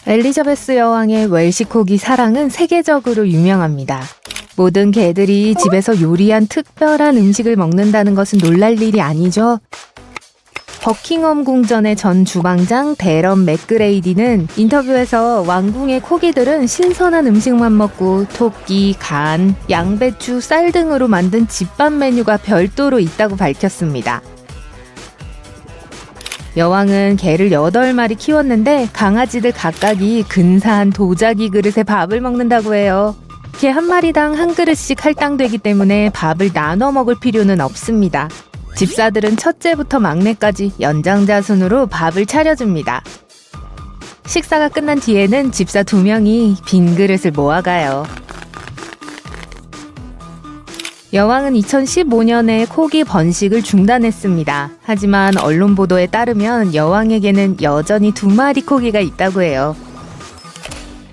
엘리자베스 여왕의 웰시코기 사랑은 세계적으로 유명합니다. 모든 개들이 집에서 요리한 특별한 음식을 먹는다는 것은 놀랄 일이 아니죠. 버킹엄 궁전의 전 주방장 데런 맥그레이디는 인터뷰에서 왕궁의 코기들은 신선한 음식만 먹고 토끼, 간, 양배추, 쌀 등으로 만든 집밥 메뉴가 별도로 있다고 밝혔습니다. 여왕은 개를 8마리 키웠는데 강아지들 각각이 근사한 도자기 그릇에 밥을 먹는다고 해요. 개 한 마리당 한 그릇씩 할당되기 때문에 밥을 나눠 먹을 필요는 없습니다. 집사들은 첫째부터 막내까지 연장자순으로 밥을 차려줍니다. 식사가 끝난 뒤에는 집사 2명이 빈 그릇을 모아가요. 여왕은 2015년에 코기 번식을 중단했습니다. 하지만 언론 보도에 따르면 여왕에게는 여전히 2마리 코기가 있다고 해요.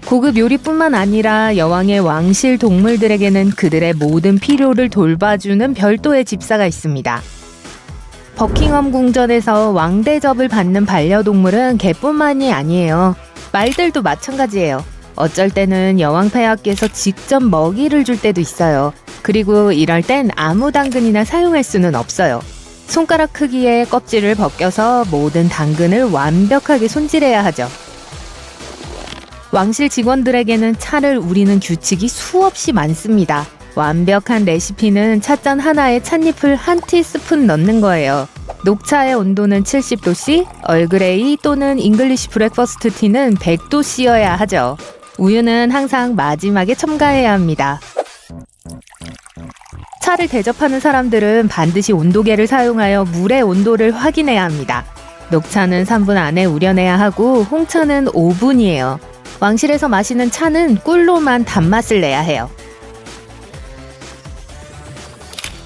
고급 요리뿐만 아니라 여왕의 왕실 동물들에게는 그들의 모든 필요를 돌봐주는 별도의 집사가 있습니다. 버킹엄 궁전에서 왕대접을 받는 반려동물은 개뿐만이 아니에요. 말들도 마찬가지예요. 어쩔 때는 여왕 폐하께서 직접 먹이를 줄 때도 있어요. 그리고 이럴 땐 아무 당근이나 사용할 수는 없어요. 손가락 크기의 껍질을 벗겨서 모든 당근을 완벽하게 손질해야 하죠. 왕실 직원들에게는 차를 우리는 규칙이 수없이 많습니다. 완벽한 레시피는 찻잔 하나에 찻잎을 한 티스푼 넣는 거예요. 녹차의 온도는 70도씨, 얼그레이 또는 잉글리시 브렉퍼스트 티는 100도씨여야 하죠. 우유는 항상 마지막에 첨가해야 합니다. 차를 대접하는 사람들은 반드시 온도계를 사용하여 물의 온도를 확인해야 합니다. 녹차는 3분 안에 우려내야 하고 홍차는 5분이에요. 왕실에서 마시는 차는 꿀로만 단맛을 내야 해요.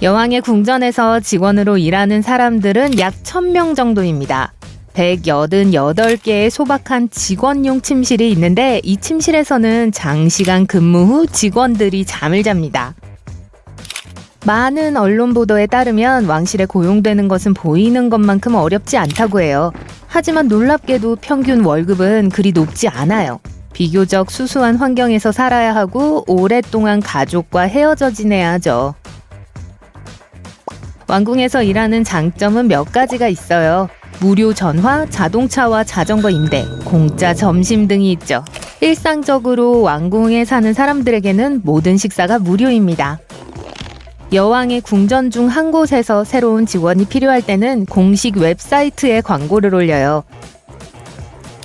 여왕의 궁전에서 직원으로 일하는 사람들은 약 1000명 정도입니다. 188개의 소박한 직원용 침실이 있는데 이 침실에서는 장시간 근무 후 직원들이 잠을 잡니다. 많은 언론 보도에 따르면 왕실에 고용되는 것은 보이는 것만큼 어렵지 않다고 해요. 하지만 놀랍게도 평균 월급은 그리 높지 않아요. 비교적 수수한 환경에서 살아야 하고 오랫동안 가족과 헤어져 지내야 하죠. 왕궁에서 일하는 장점은 몇 가지가 있어요. 무료 전화, 자동차와 자전거 임대, 공짜 점심 등이 있죠. 일상적으로 왕궁에 사는 사람들에게는 모든 식사가 무료입니다. 여왕의 궁전 중 한 곳에서 새로운 직원이 필요할 때는 공식 웹사이트에 광고를 올려요.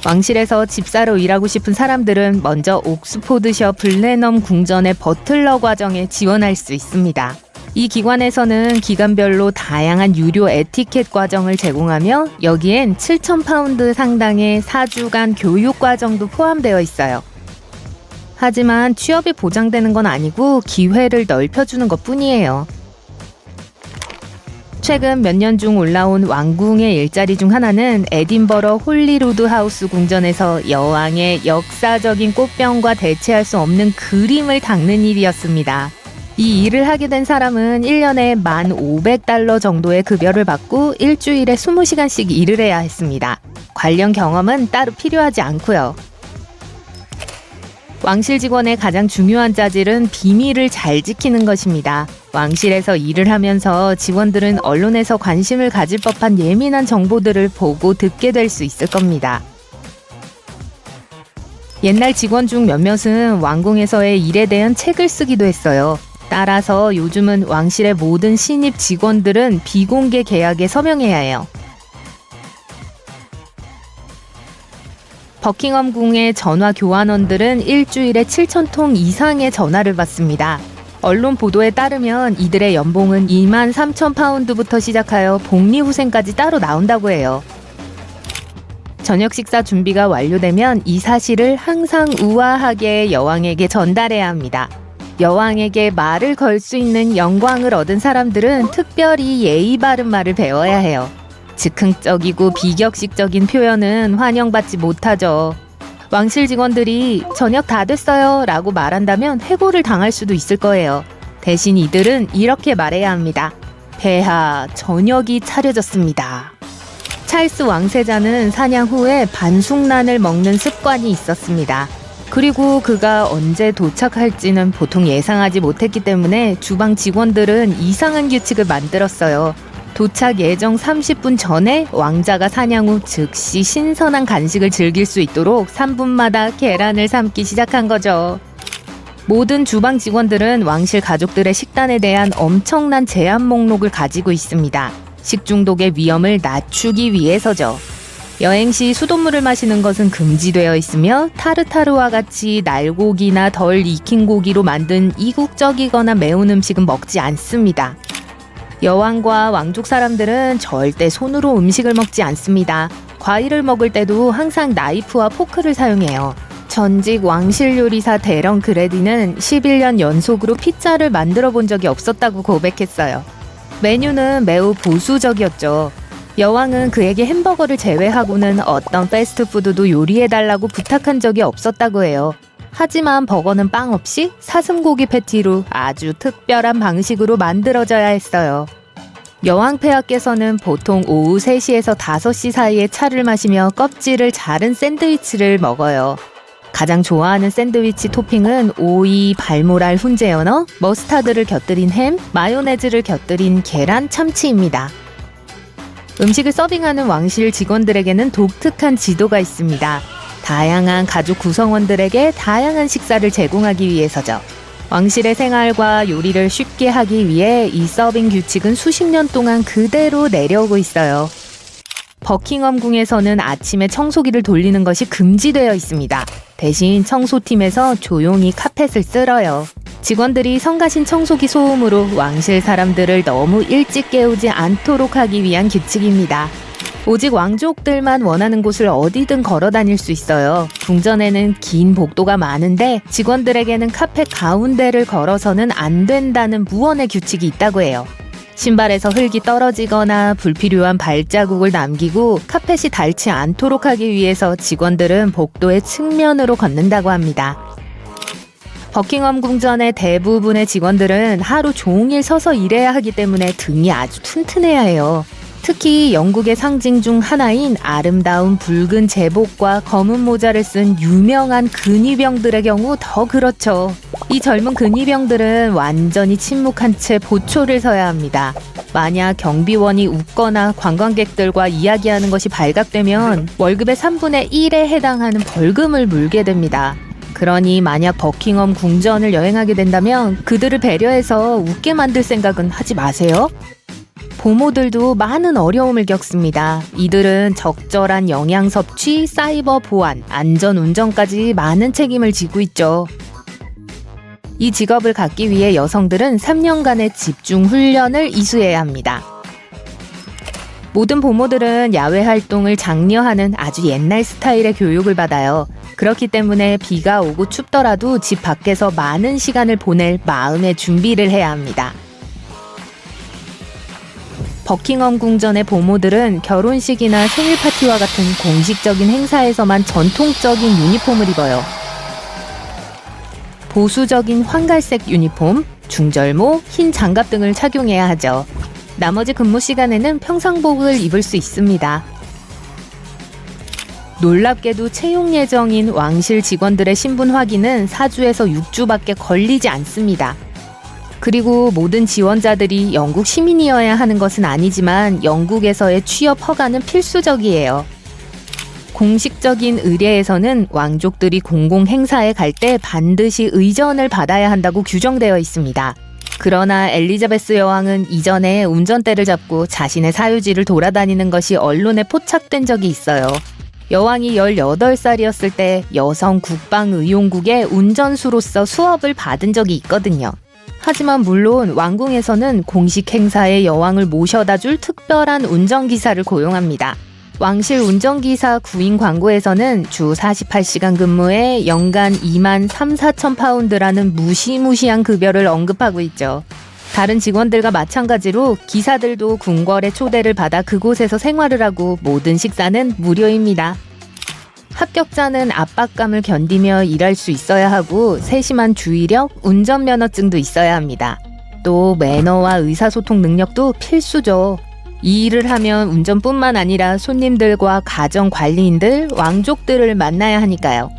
왕실에서 집사로 일하고 싶은 사람들은 먼저 옥스포드셔 블레넘 궁전의 버틀러 과정에 지원할 수 있습니다. 이 기관에서는 기간별로 다양한 유료 에티켓 과정을 제공하며 여기엔 7,000파운드 상당의 4주간 교육 과정도 포함되어 있어요. 하지만 취업이 보장되는 건 아니고 기회를 넓혀주는 것뿐이에요. 최근 몇 년 중 올라온 왕궁의 일자리 중 하나는 에딘버러 홀리로드 하우스 궁전에서 여왕의 역사적인 꽃병과 대체할 수 없는 그림을 닦는 일이었습니다. 이 일을 하게 된 사람은 1년에 $1,500 정도의 급여를 받고 일주일에 20시간씩 일을 해야 했습니다. 관련 경험은 따로 필요하지 않고요. 왕실 직원의 가장 중요한 자질은 비밀을 잘 지키는 것입니다. 왕실에서 일을 하면서 직원들은 언론에서 관심을 가질 법한 예민한 정보들을 보고 듣게 될 수 있을 겁니다. 옛날 직원 중 몇몇은 왕궁에서의 일에 대한 책을 쓰기도 했어요. 따라서 요즘은 왕실의 모든 신입 직원들은 비공개 계약에 서명해야 해요. 버킹엄 궁의 전화 교환원들은 일주일에 7,000통 이상의 전화를 받습니다. 언론 보도에 따르면 이들의 연봉은 23,000파운드부터 시작하여 복리후생까지 따로 나온다고 해요. 저녁 식사 준비가 완료되면 이 사실을 항상 우아하게 여왕에게 전달해야 합니다. 여왕에게 말을 걸 수 있는 영광을 얻은 사람들은 특별히 예의 바른 말을 배워야 해요. 즉흥적이고 비격식적인 표현은 환영받지 못하죠. 왕실 직원들이 저녁 다 됐어요 라고 말한다면 해고를 당할 수도 있을 거예요. 대신 이들은 이렇게 말해야 합니다. 폐하, 저녁이 차려졌습니다. 찰스 왕세자는 사냥 후에 반숙란을 먹는 습관이 있었습니다. 그리고 그가 언제 도착할지는 보통 예상하지 못했기 때문에 주방 직원들은 이상한 규칙을 만들었어요. 도착 예정 30분 전에 왕자가 사냥 후 즉시 신선한 간식을 즐길 수 있도록 3분마다 계란을 삶기 시작한 거죠. 모든 주방 직원들은 왕실 가족들의 식단에 대한 엄청난 제한 목록을 가지고 있습니다. 식중독의 위험을 낮추기 위해서죠. 여행 시 수돗물을 마시는 것은 금지되어 있으며 타르타르와 같이 날고기나 덜 익힌 고기로 만든 이국적이거나 매운 음식은 먹지 않습니다. 여왕과 왕족 사람들은 절대 손으로 음식을 먹지 않습니다. 과일을 먹을 때도 항상 나이프와 포크를 사용해요. 전직 왕실 요리사 데런 그레디는 11년 연속으로 피자를 만들어 본 적이 없었다고 고백했어요. 메뉴는 매우 보수적이었죠. 여왕은 그에게 햄버거를 제외하고는 어떤 패스트푸드도 요리해달라고 부탁한 적이 없었다고 해요. 하지만 버거는 빵 없이 사슴고기 패티로 아주 특별한 방식으로 만들어져야 했어요. 여왕 폐하께서는 보통 오후 3시에서 5시 사이에 차를 마시며 껍질을 자른 샌드위치를 먹어요. 가장 좋아하는 샌드위치 토핑은 오이, 발모랄 훈제 연어, 머스타드를 곁들인 햄, 마요네즈를 곁들인 계란 참치입니다. 음식을 서빙하는 왕실 직원들에게는 독특한 지도가 있습니다. 다양한 가족 구성원들에게 다양한 식사를 제공하기 위해서죠. 왕실의 생활과 요리를 쉽게 하기 위해 이 서빙 규칙은 수십 년 동안 그대로 내려오고 있어요. 버킹엄 궁에서는 아침에 청소기를 돌리는 것이 금지되어 있습니다. 대신 청소팀에서 조용히 카펫을 쓸어요. 직원들이 성가신 청소기 소음으로 왕실 사람들을 너무 일찍 깨우지 않도록 하기 위한 규칙입니다. 오직 왕족들만 원하는 곳을 어디든 걸어 다닐 수 있어요. 궁전에는 긴 복도가 많은데 직원들에게는 카펫 가운데를 걸어서는 안 된다는 무언의 규칙이 있다고 해요. 신발에서 흙이 떨어지거나 불필요한 발자국을 남기고 카펫이 닳지 않도록 하기 위해서 직원들은 복도의 측면으로 걷는다고 합니다. 버킹엄 궁전의 대부분의 직원들은 하루 종일 서서 일해야 하기 때문에 등이 아주 튼튼해야 해요. 특히 영국의 상징 중 하나인 아름다운 붉은 제복과 검은 모자를 쓴 유명한 근위병들의 경우 더 그렇죠. 이 젊은 근위병들은 완전히 침묵한 채 보초를 서야 합니다. 만약 경비원이 웃거나 관광객들과 이야기하는 것이 발각되면 월급의 3분의 1에 해당하는 벌금을 물게 됩니다. 그러니 만약 버킹엄 궁전을 여행하게 된다면 그들을 배려해서 웃게 만들 생각은 하지 마세요. 보모들도 많은 어려움을 겪습니다. 이들은 적절한 영양 섭취, 사이버 보안, 안전 운전까지 많은 책임을 지고 있죠. 이 직업을 갖기 위해 여성들은 3년간의 집중 훈련을 이수해야 합니다. 모든 보모들은 야외 활동을 장려하는 아주 옛날 스타일의 교육을 받아요. 그렇기 때문에 비가 오고 춥더라도 집 밖에서 많은 시간을 보낼 마음의 준비를 해야 합니다. 버킹엄 궁전의 보모들은 결혼식이나 생일 파티와 같은 공식적인 행사에서만 전통적인 유니폼을 입어요. 보수적인 황갈색 유니폼, 중절모, 흰 장갑 등을 착용해야 하죠. 나머지 근무 시간에는 평상복을 입을 수 있습니다. 놀랍게도 채용 예정인 왕실 직원들의 신분 확인은 4주에서 6주밖에 걸리지 않습니다. 그리고 모든 지원자들이 영국 시민이어야 하는 것은 아니지만 영국에서의 취업 허가는 필수적이에요. 공식적인 의례에서는 왕족들이 공공 행사에 갈 때 반드시 의전을 받아야 한다고 규정되어 있습니다. 그러나 엘리자베스 여왕은 이전에 운전대를 잡고 자신의 사유지를 돌아다니는 것이 언론에 포착된 적이 있어요. 여왕이 18살이었을 때 여성 국방의용국의 운전수로서 수업을 받은 적이 있거든요. 하지만 물론 왕궁에서는 공식 행사에 여왕을 모셔다 줄 특별한 운전기사를 고용합니다. 왕실 운전기사 구인 광고에서는 주 48시간 근무에 연간 2만 3,4천 파운드라는 무시무시한 급여를 언급하고 있죠. 다른 직원들과 마찬가지로 기사들도 궁궐의 초대를 받아 그곳에서 생활을 하고 모든 식사는 무료입니다. 합격자는 압박감을 견디며 일할 수 있어야 하고 세심한 주의력, 운전면허증도 있어야 합니다. 또 매너와 의사소통 능력도 필수죠. 이 일을 하면 운전뿐만 아니라 손님들과 가정 관리인들, 왕족들을 만나야 하니까요.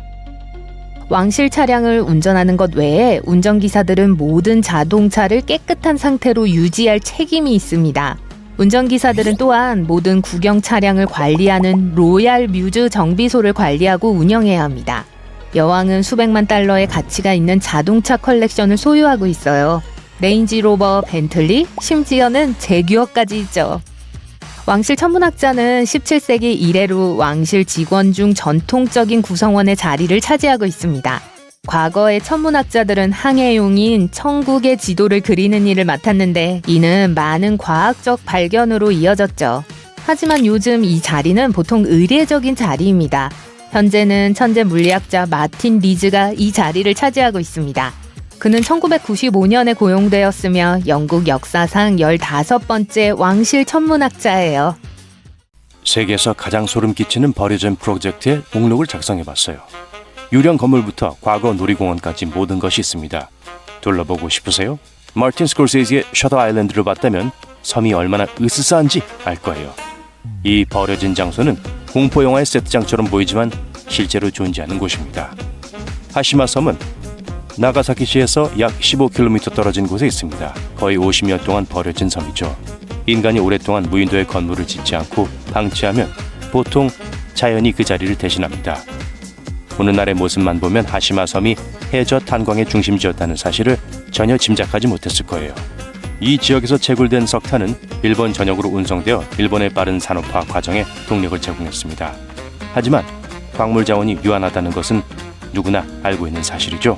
왕실 차량을 운전하는 것 외에 운전기사들은 모든 자동차를 깨끗한 상태로 유지할 책임이 있습니다. 운전기사들은 또한 모든 국영 차량을 관리하는 로얄 뮤즈 정비소를 관리하고 운영해야 합니다. 여왕은 수백만 달러의 가치가 있는 자동차 컬렉션을 소유하고 있어요. 레인지로버, 벤틀리, 심지어는 제규어까지 있죠. 왕실 천문학자는 17세기 이래로 왕실 직원 중 전통적인 구성원의 자리를 차지하고 있습니다. 과거의 천문학자들은 항해용인 천국의 지도를 그리는 일을 맡았는데 이는 많은 과학적 발견으로 이어졌죠. 하지만 요즘 이 자리는 보통 의례적인 자리입니다. 현재는 천재 물리학자 마틴 리즈가 이 자리를 차지하고 있습니다. 그는 1995년에 고용되었으며 영국 역사상 15번째 왕실 천문학자예요. 세계에서 가장 소름 끼치는 버려진 프로젝트의 목록을 작성해봤어요. 유령 건물부터 과거 놀이공원까지 모든 것이 있습니다. 둘러보고 싶으세요? 마틴 스콜세지의 셔터 아일랜드를 봤다면 섬이 얼마나 으스스한지 알 거예요. 이 버려진 장소는 공포영화의 세트장처럼 보이지만 실제로 존재하는 곳입니다. 하시마 섬은 나가사키시에서 약 15km 떨어진 곳에 있습니다. 거의 50년 동안 버려진 섬이죠. 인간이 오랫동안 무인도에 건물을 짓지 않고 방치하면 보통 자연이 그 자리를 대신합니다. 오늘날의 모습만 보면 하시마 섬이 해저 탄광의 중심지였다는 사실을 전혀 짐작하지 못했을 거예요. 이 지역에서 채굴된 석탄은 일본 전역으로 운송되어 일본의 빠른 산업화 과정에 동력을 제공했습니다. 하지만 광물 자원이 유한하다는 것은 누구나 알고 있는 사실이죠.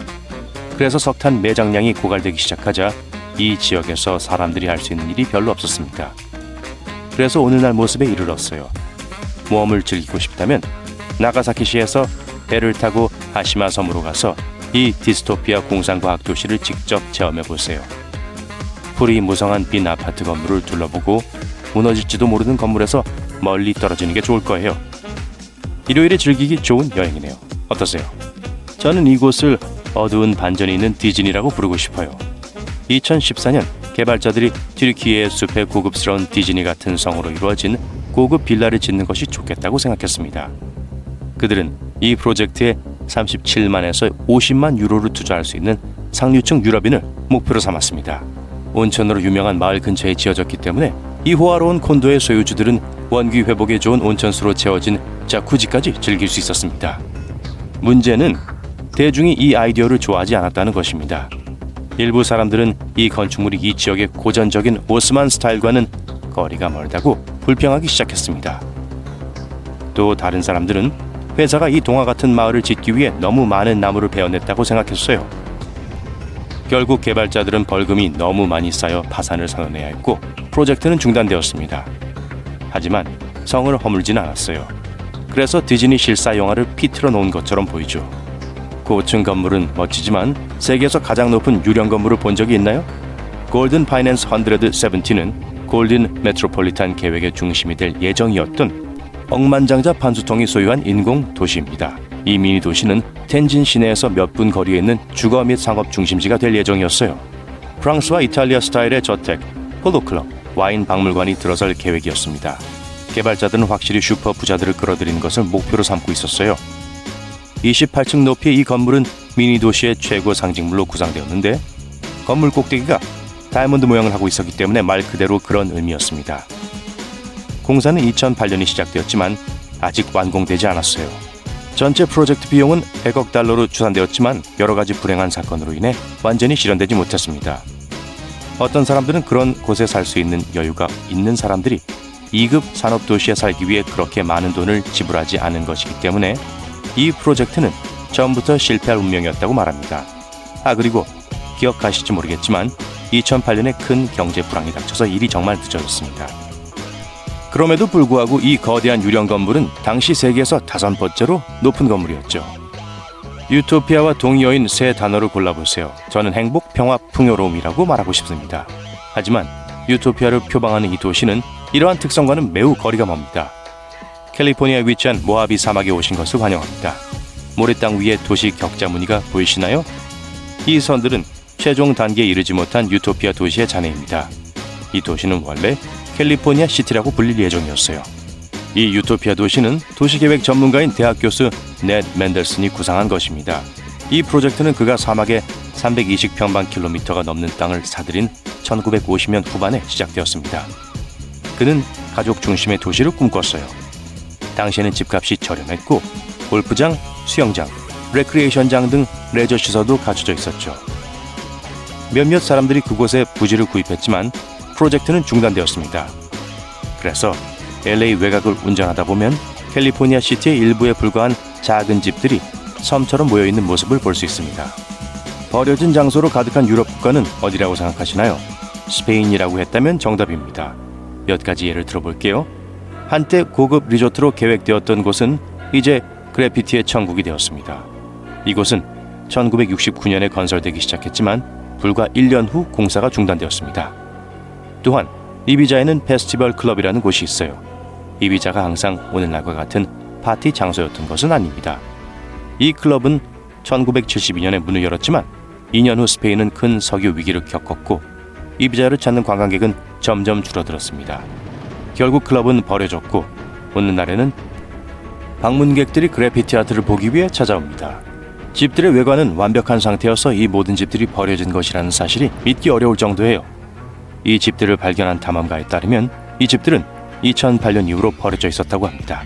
그래서 석탄 매장량이 고갈되기 시작하자 이 지역에서 사람들이 할 수 있는 일이 별로 없었습니다. 그래서 오늘날 모습에 이르렀어요. 모험을 즐기고 싶다면 나가사키시에서 배를 타고 하시마 섬으로 가서 이 디스토피아 공상과학 도시를 직접 체험해 보세요. 풀이 무성한 빈 아파트 건물을 둘러보고 무너질지도 모르는 건물에서 멀리 떨어지는 게 좋을 거예요. 일요일에 즐기기 좋은 여행이네요. 어떠세요? 저는 이곳을 어두운 반전이 있는 디즈니라고 부르고 싶어요. 2014년 개발자들이 튀르키예의 숲의 고급스러운 디즈니 같은 성으로 이루어진 고급 빌라를 짓는 것이 좋겠다고 생각했습니다. 그들은 이 프로젝트에 37만에서 50만 유로를 투자할 수 있는 상류층 유럽인을 목표로 삼았습니다. 온천으로 유명한 마을 근처에 지어졌기 때문에 이 호화로운 콘도의 소유주들은 원기 회복에 좋은 온천수로 채워진 자쿠지까지 즐길 수 있었습니다. 문제는 대중이 이 아이디어를 좋아하지 않았다는 것입니다. 일부 사람들은 이 건축물이 이 지역의 고전적인 오스만 스타일과는 거리가 멀다고 불평하기 시작했습니다. 또 다른 사람들은 회사가 이 동화 같은 마을을 짓기 위해 너무 많은 나무를 베어냈다고 생각했어요. 결국 개발자들은 벌금이 너무 많이 쌓여 파산을 선언해야 했고 프로젝트는 중단되었습니다. 하지만 성을 허물진 않았어요. 그래서 디즈니 실사 영화를 피틀어 놓은 것처럼 보이죠. 고층 건물은 멋지지만 세계에서 가장 높은 유령 건물을 본 적이 있나요? 골든 파이낸스 170는 골든 메트로폴리탄 계획의 중심이 될 예정이었던 억만장자 판수통이 소유한 인공 도시입니다. 이 미니 도시는 텐진 시내에서 몇 분 거리에 있는 주거 및 상업 중심지가 될 예정이었어요. 프랑스와 이탈리아 스타일의 저택, 폴로클럽, 와인 박물관이 들어설 계획이었습니다. 개발자들은 확실히 슈퍼 부자들을 끌어들이는 것을 목표로 삼고 있었어요. 28층 높이의 이 건물은 미니 도시의 최고 상징물로 구상되었는데 건물 꼭대기가 다이아몬드 모양을 하고 있었기 때문에 말 그대로 그런 의미였습니다. 공사는 2008년이 시작되었지만 아직 완공되지 않았어요. 전체 프로젝트 비용은 100억 달러로 추산되었지만 여러 가지 불행한 사건으로 인해 완전히 실현되지 못했습니다. 어떤 사람들은 그런 곳에 살 수 있는 여유가 있는 사람들이 2급 산업도시에 살기 위해 그렇게 많은 돈을 지불하지 않은 것이기 때문에 이 프로젝트는 처음부터 실패할 운명이었다고 말합니다. 그리고 기억하실지 모르겠지만 2008년에 큰 경제 불황이 닥쳐서 일이 정말 늦어졌습니다. 그럼에도 불구하고 이 거대한 유령 건물은 당시 세계에서 5번째로 높은 건물이었죠. 유토피아와 동의어인 세 단어를 골라보세요. 저는 행복, 평화, 풍요로움이라고 말하고 싶습니다. 하지만 유토피아를 표방하는 이 도시는 이러한 특성과는 매우 거리가 멉니다. 캘리포니아에 위치한 모하비 사막에 오신 것을 환영합니다. 모래땅 위에 도시 격자 무늬가 보이시나요? 이 선들은 최종 단계에 이르지 못한 유토피아 도시의 잔해입니다. 이 도시는 원래 캘리포니아 시티라고 불릴 예정이었어요. 이 유토피아 도시는 도시계획 전문가인 대학 교수 넷 맨델슨이 구상한 것입니다. 이 프로젝트는 그가 사막에 320평방킬로미터가 넘는 땅을 사들인 1950년 후반에 시작되었습니다. 그는 가족 중심의 도시를 꿈꿨어요. 당시에는 집값이 저렴했고 골프장, 수영장, 레크리에이션장 등 레저 시설도 갖춰져 있었죠. 몇몇 사람들이 그곳에 부지를 구입했지만 프로젝트는 중단되었습니다. 그래서 LA 외곽을 운전하다 보면 캘리포니아 시티의 일부에 불과한 작은 집들이 섬처럼 모여있는 모습을 볼 수 있습니다. 버려진 장소로 가득한 유럽 국가는 어디라고 생각하시나요? 스페인이라고 했다면 정답입니다. 몇 가지 예를 들어볼게요. 한때 고급 리조트로 계획되었던 곳은 이제 그래피티의 천국이 되었습니다. 이곳은 1969년에 건설되기 시작했지만 불과 1년 후 공사가 중단되었습니다. 또한 이비자에는 페스티벌 클럽이라는 곳이 있어요. 이비자가 항상 오늘날과 같은 파티 장소였던 것은 아닙니다. 이 클럽은 1972년에 문을 열었지만 2년 후 스페인은 큰 석유 위기를 겪었고 이비자를 찾는 관광객은 점점 줄어들었습니다. 결국 클럽은 버려졌고 오늘날에는 방문객들이 그래피티 아트를 보기 위해 찾아옵니다. 집들의 외관은 완벽한 상태여서 이 모든 집들이 버려진 것이라는 사실이 믿기 어려울 정도예요. 이 집들을 발견한 탐험가에 따르면 이 집들은 2008년 이후로 버려져 있었다고 합니다.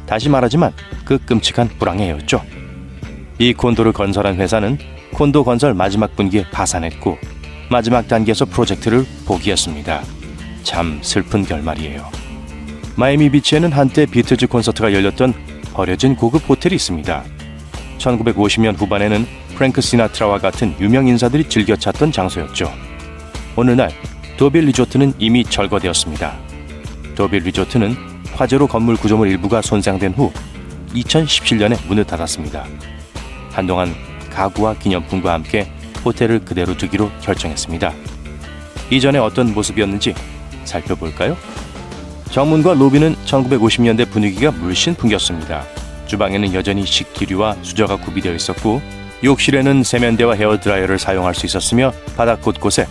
다시 말하지만 그 끔찍한 불황의 해였죠. 이 콘도를 건설한 회사는 콘도 건설 마지막 분기에 파산했고 마지막 단계에서 프로젝트를 포기했습니다. 참 슬픈 결말이에요. 마이애미 비치에는 한때 비틀즈 콘서트가 열렸던 버려진 고급 호텔이 있습니다. 1950년 후반에는 프랭크 시나트라와 같은 유명 인사들이 즐겨 찾던 장소였죠. 오늘날 도빌 리조트는 이미 철거되었습니다. 도빌 리조트는 화재로 건물 구조물 일부가 손상된 후 2017년에 문을 닫았습니다. 한동안 가구와 기념품과 함께 호텔을 그대로 두기로 결정했습니다. 이전에 어떤 모습이었는지 살펴볼까요? 정문과 로비는 1950년대 분위기가 물씬 풍겼습니다. 주방에는 여전히 식기류와 수저가 구비되어 있었고 욕실에는 세면대와 헤어드라이어를 사용할 수 있었으며 바닥 곳곳에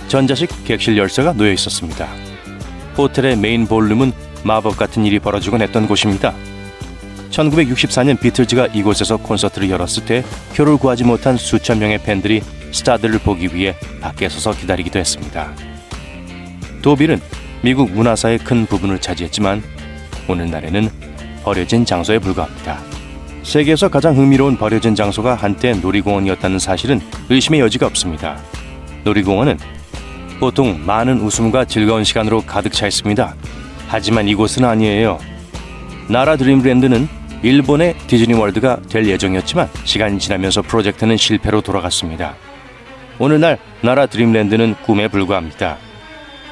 전자식 객실 열쇠가 놓여 있었습니다. 호텔의 메인 볼룸은 마법 같은 일이 벌어지곤 했던 곳입니다. 1964년 비틀즈가 이곳에서 콘서트를 열었을 때 표를 구하지 못한 수천 명의 팬들이 스타들을 보기 위해 밖에 서서 기다리기도 했습니다. 도빌은 미국 문화사의 큰 부분을 차지했지만 오늘날에는 버려진 장소에 불과합니다. 세계에서 가장 흥미로운 버려진 장소가 한때 놀이공원이었다는 사실은 의심의 여지가 없습니다. 놀이공원은 보통 많은 웃음과 즐거운 시간으로 가득 차 있습니다. 하지만 이곳은 아니에요. 나라 드림랜드는 일본의 디즈니월드가 될 예정이었지만 시간이 지나면서 프로젝트는 실패로 돌아갔습니다. 오늘날 나라 드림랜드는 꿈에 불과합니다.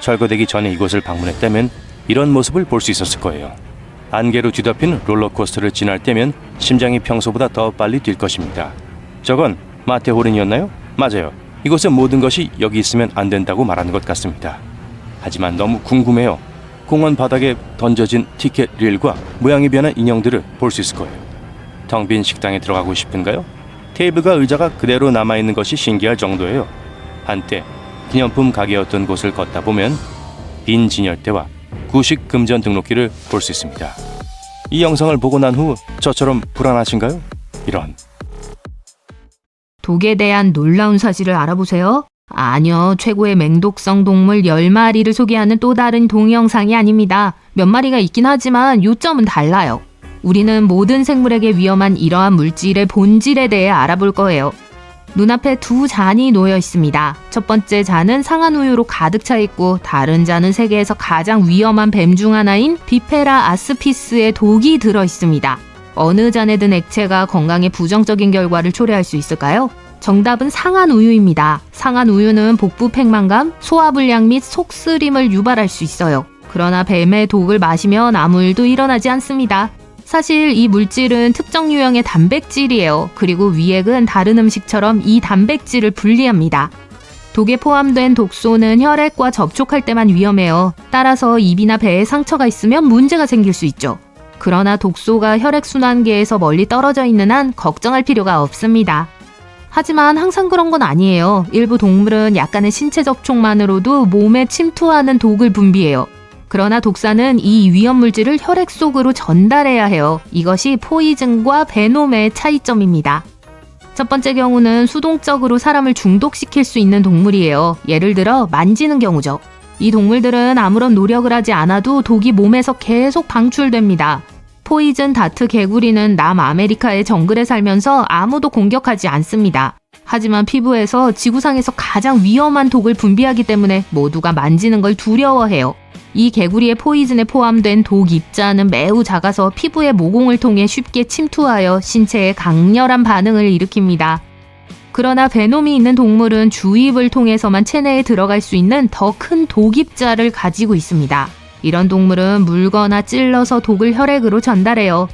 철거되기 전에 이곳을 방문했다면 이런 모습을 볼 수 있었을 거예요. 안개로 뒤덮인 롤러코스터를 지날 때면 심장이 평소보다 더 빨리 뛸 것입니다. 저건 마테호른이었나요? 맞아요. 이곳의 모든 것이 여기 있으면 안 된다고 말하는 것 같습니다. 하지만 너무 궁금해요. 공원 바닥에 던져진 티켓 릴과 모양이 변한 인형들을 볼 수 있을 거예요. 텅 빈 식당에 들어가고 싶은가요? 테이블과 의자가 그대로 남아있는 것이 신기할 정도예요. 한때 기념품 가게였던 곳을 걷다 보면 빈 진열대와 구식 금전 등록기를 볼 수 있습니다. 이 영상을 보고 난 후 저처럼 불안하신가요? 이런. 독에 대한 놀라운 사실을 알아보세요. 아니요, 최고의 맹독성 동물 10마리를 소개하는 또 다른 동영상이 아닙니다. 몇 마리가 있긴 하지만 요점은 달라요. 우리는 모든 생물에게 위험한 이러한 물질의 본질에 대해 알아볼 거예요. 눈앞에 두 잔이 놓여 있습니다. 첫 번째 잔은 상한 우유로 가득 차 있고 다른 잔은 세계에서 가장 위험한 뱀 중 하나인 비페라 아스피스의 독이 들어 있습니다. 어느 잔에 든 액체가 건강에 부정적인 결과를 초래할 수 있을까요? 정답은 상한 우유입니다. 상한 우유는 복부 팽만감, 소화불량 및 속쓰림을 유발할 수 있어요. 그러나 뱀의 독을 마시면 아무 일도 일어나지 않습니다. 사실 이 물질은 특정 유형의 단백질이에요. 그리고 위액은 다른 음식처럼 이 단백질을 분리합니다. 독에 포함된 독소는 혈액과 접촉할 때만 위험해요. 따라서 입이나 배에 상처가 있으면 문제가 생길 수 있죠. 그러나 독소가 혈액순환계에서 멀리 떨어져 있는 한 걱정할 필요가 없습니다. 하지만 항상 그런 건 아니에요. 일부 동물은 약간의 신체 접촉만으로도 몸에 침투하는 독을 분비해요. 그러나 독사는 이 위험물질을 혈액 속으로 전달해야 해요. 이것이 포이즌과 베놈의 차이점입니다. 첫 번째 경우는 수동적으로 사람을 중독시킬 수 있는 동물이에요. 예를 들어 만지는 경우죠. 이 동물들은 아무런 노력을 하지 않아도 독이 몸에서 계속 방출됩니다. 포이즌 다트 개구리는 남아메리카의 정글에 살면서 아무도 공격하지 않습니다. 하지만 피부에서 지구상에서 가장 위험한 독을 분비하기 때문에 모두가 만지는 걸 두려워해요. 이 개구리의 포이즌에 포함된 독 입자는 매우 작아서 피부의 모공을 통해 쉽게 침투하여 신체에 강렬한 반응을 일으킵니다. 그러나 베놈이 있는 동물은 주입을 통해서만 체내에 들어갈 수 있는 더 큰 독 입자를 가지고 있습니다. 이런 동물은 물거나 찔러서 독을 혈액으로 전달해요.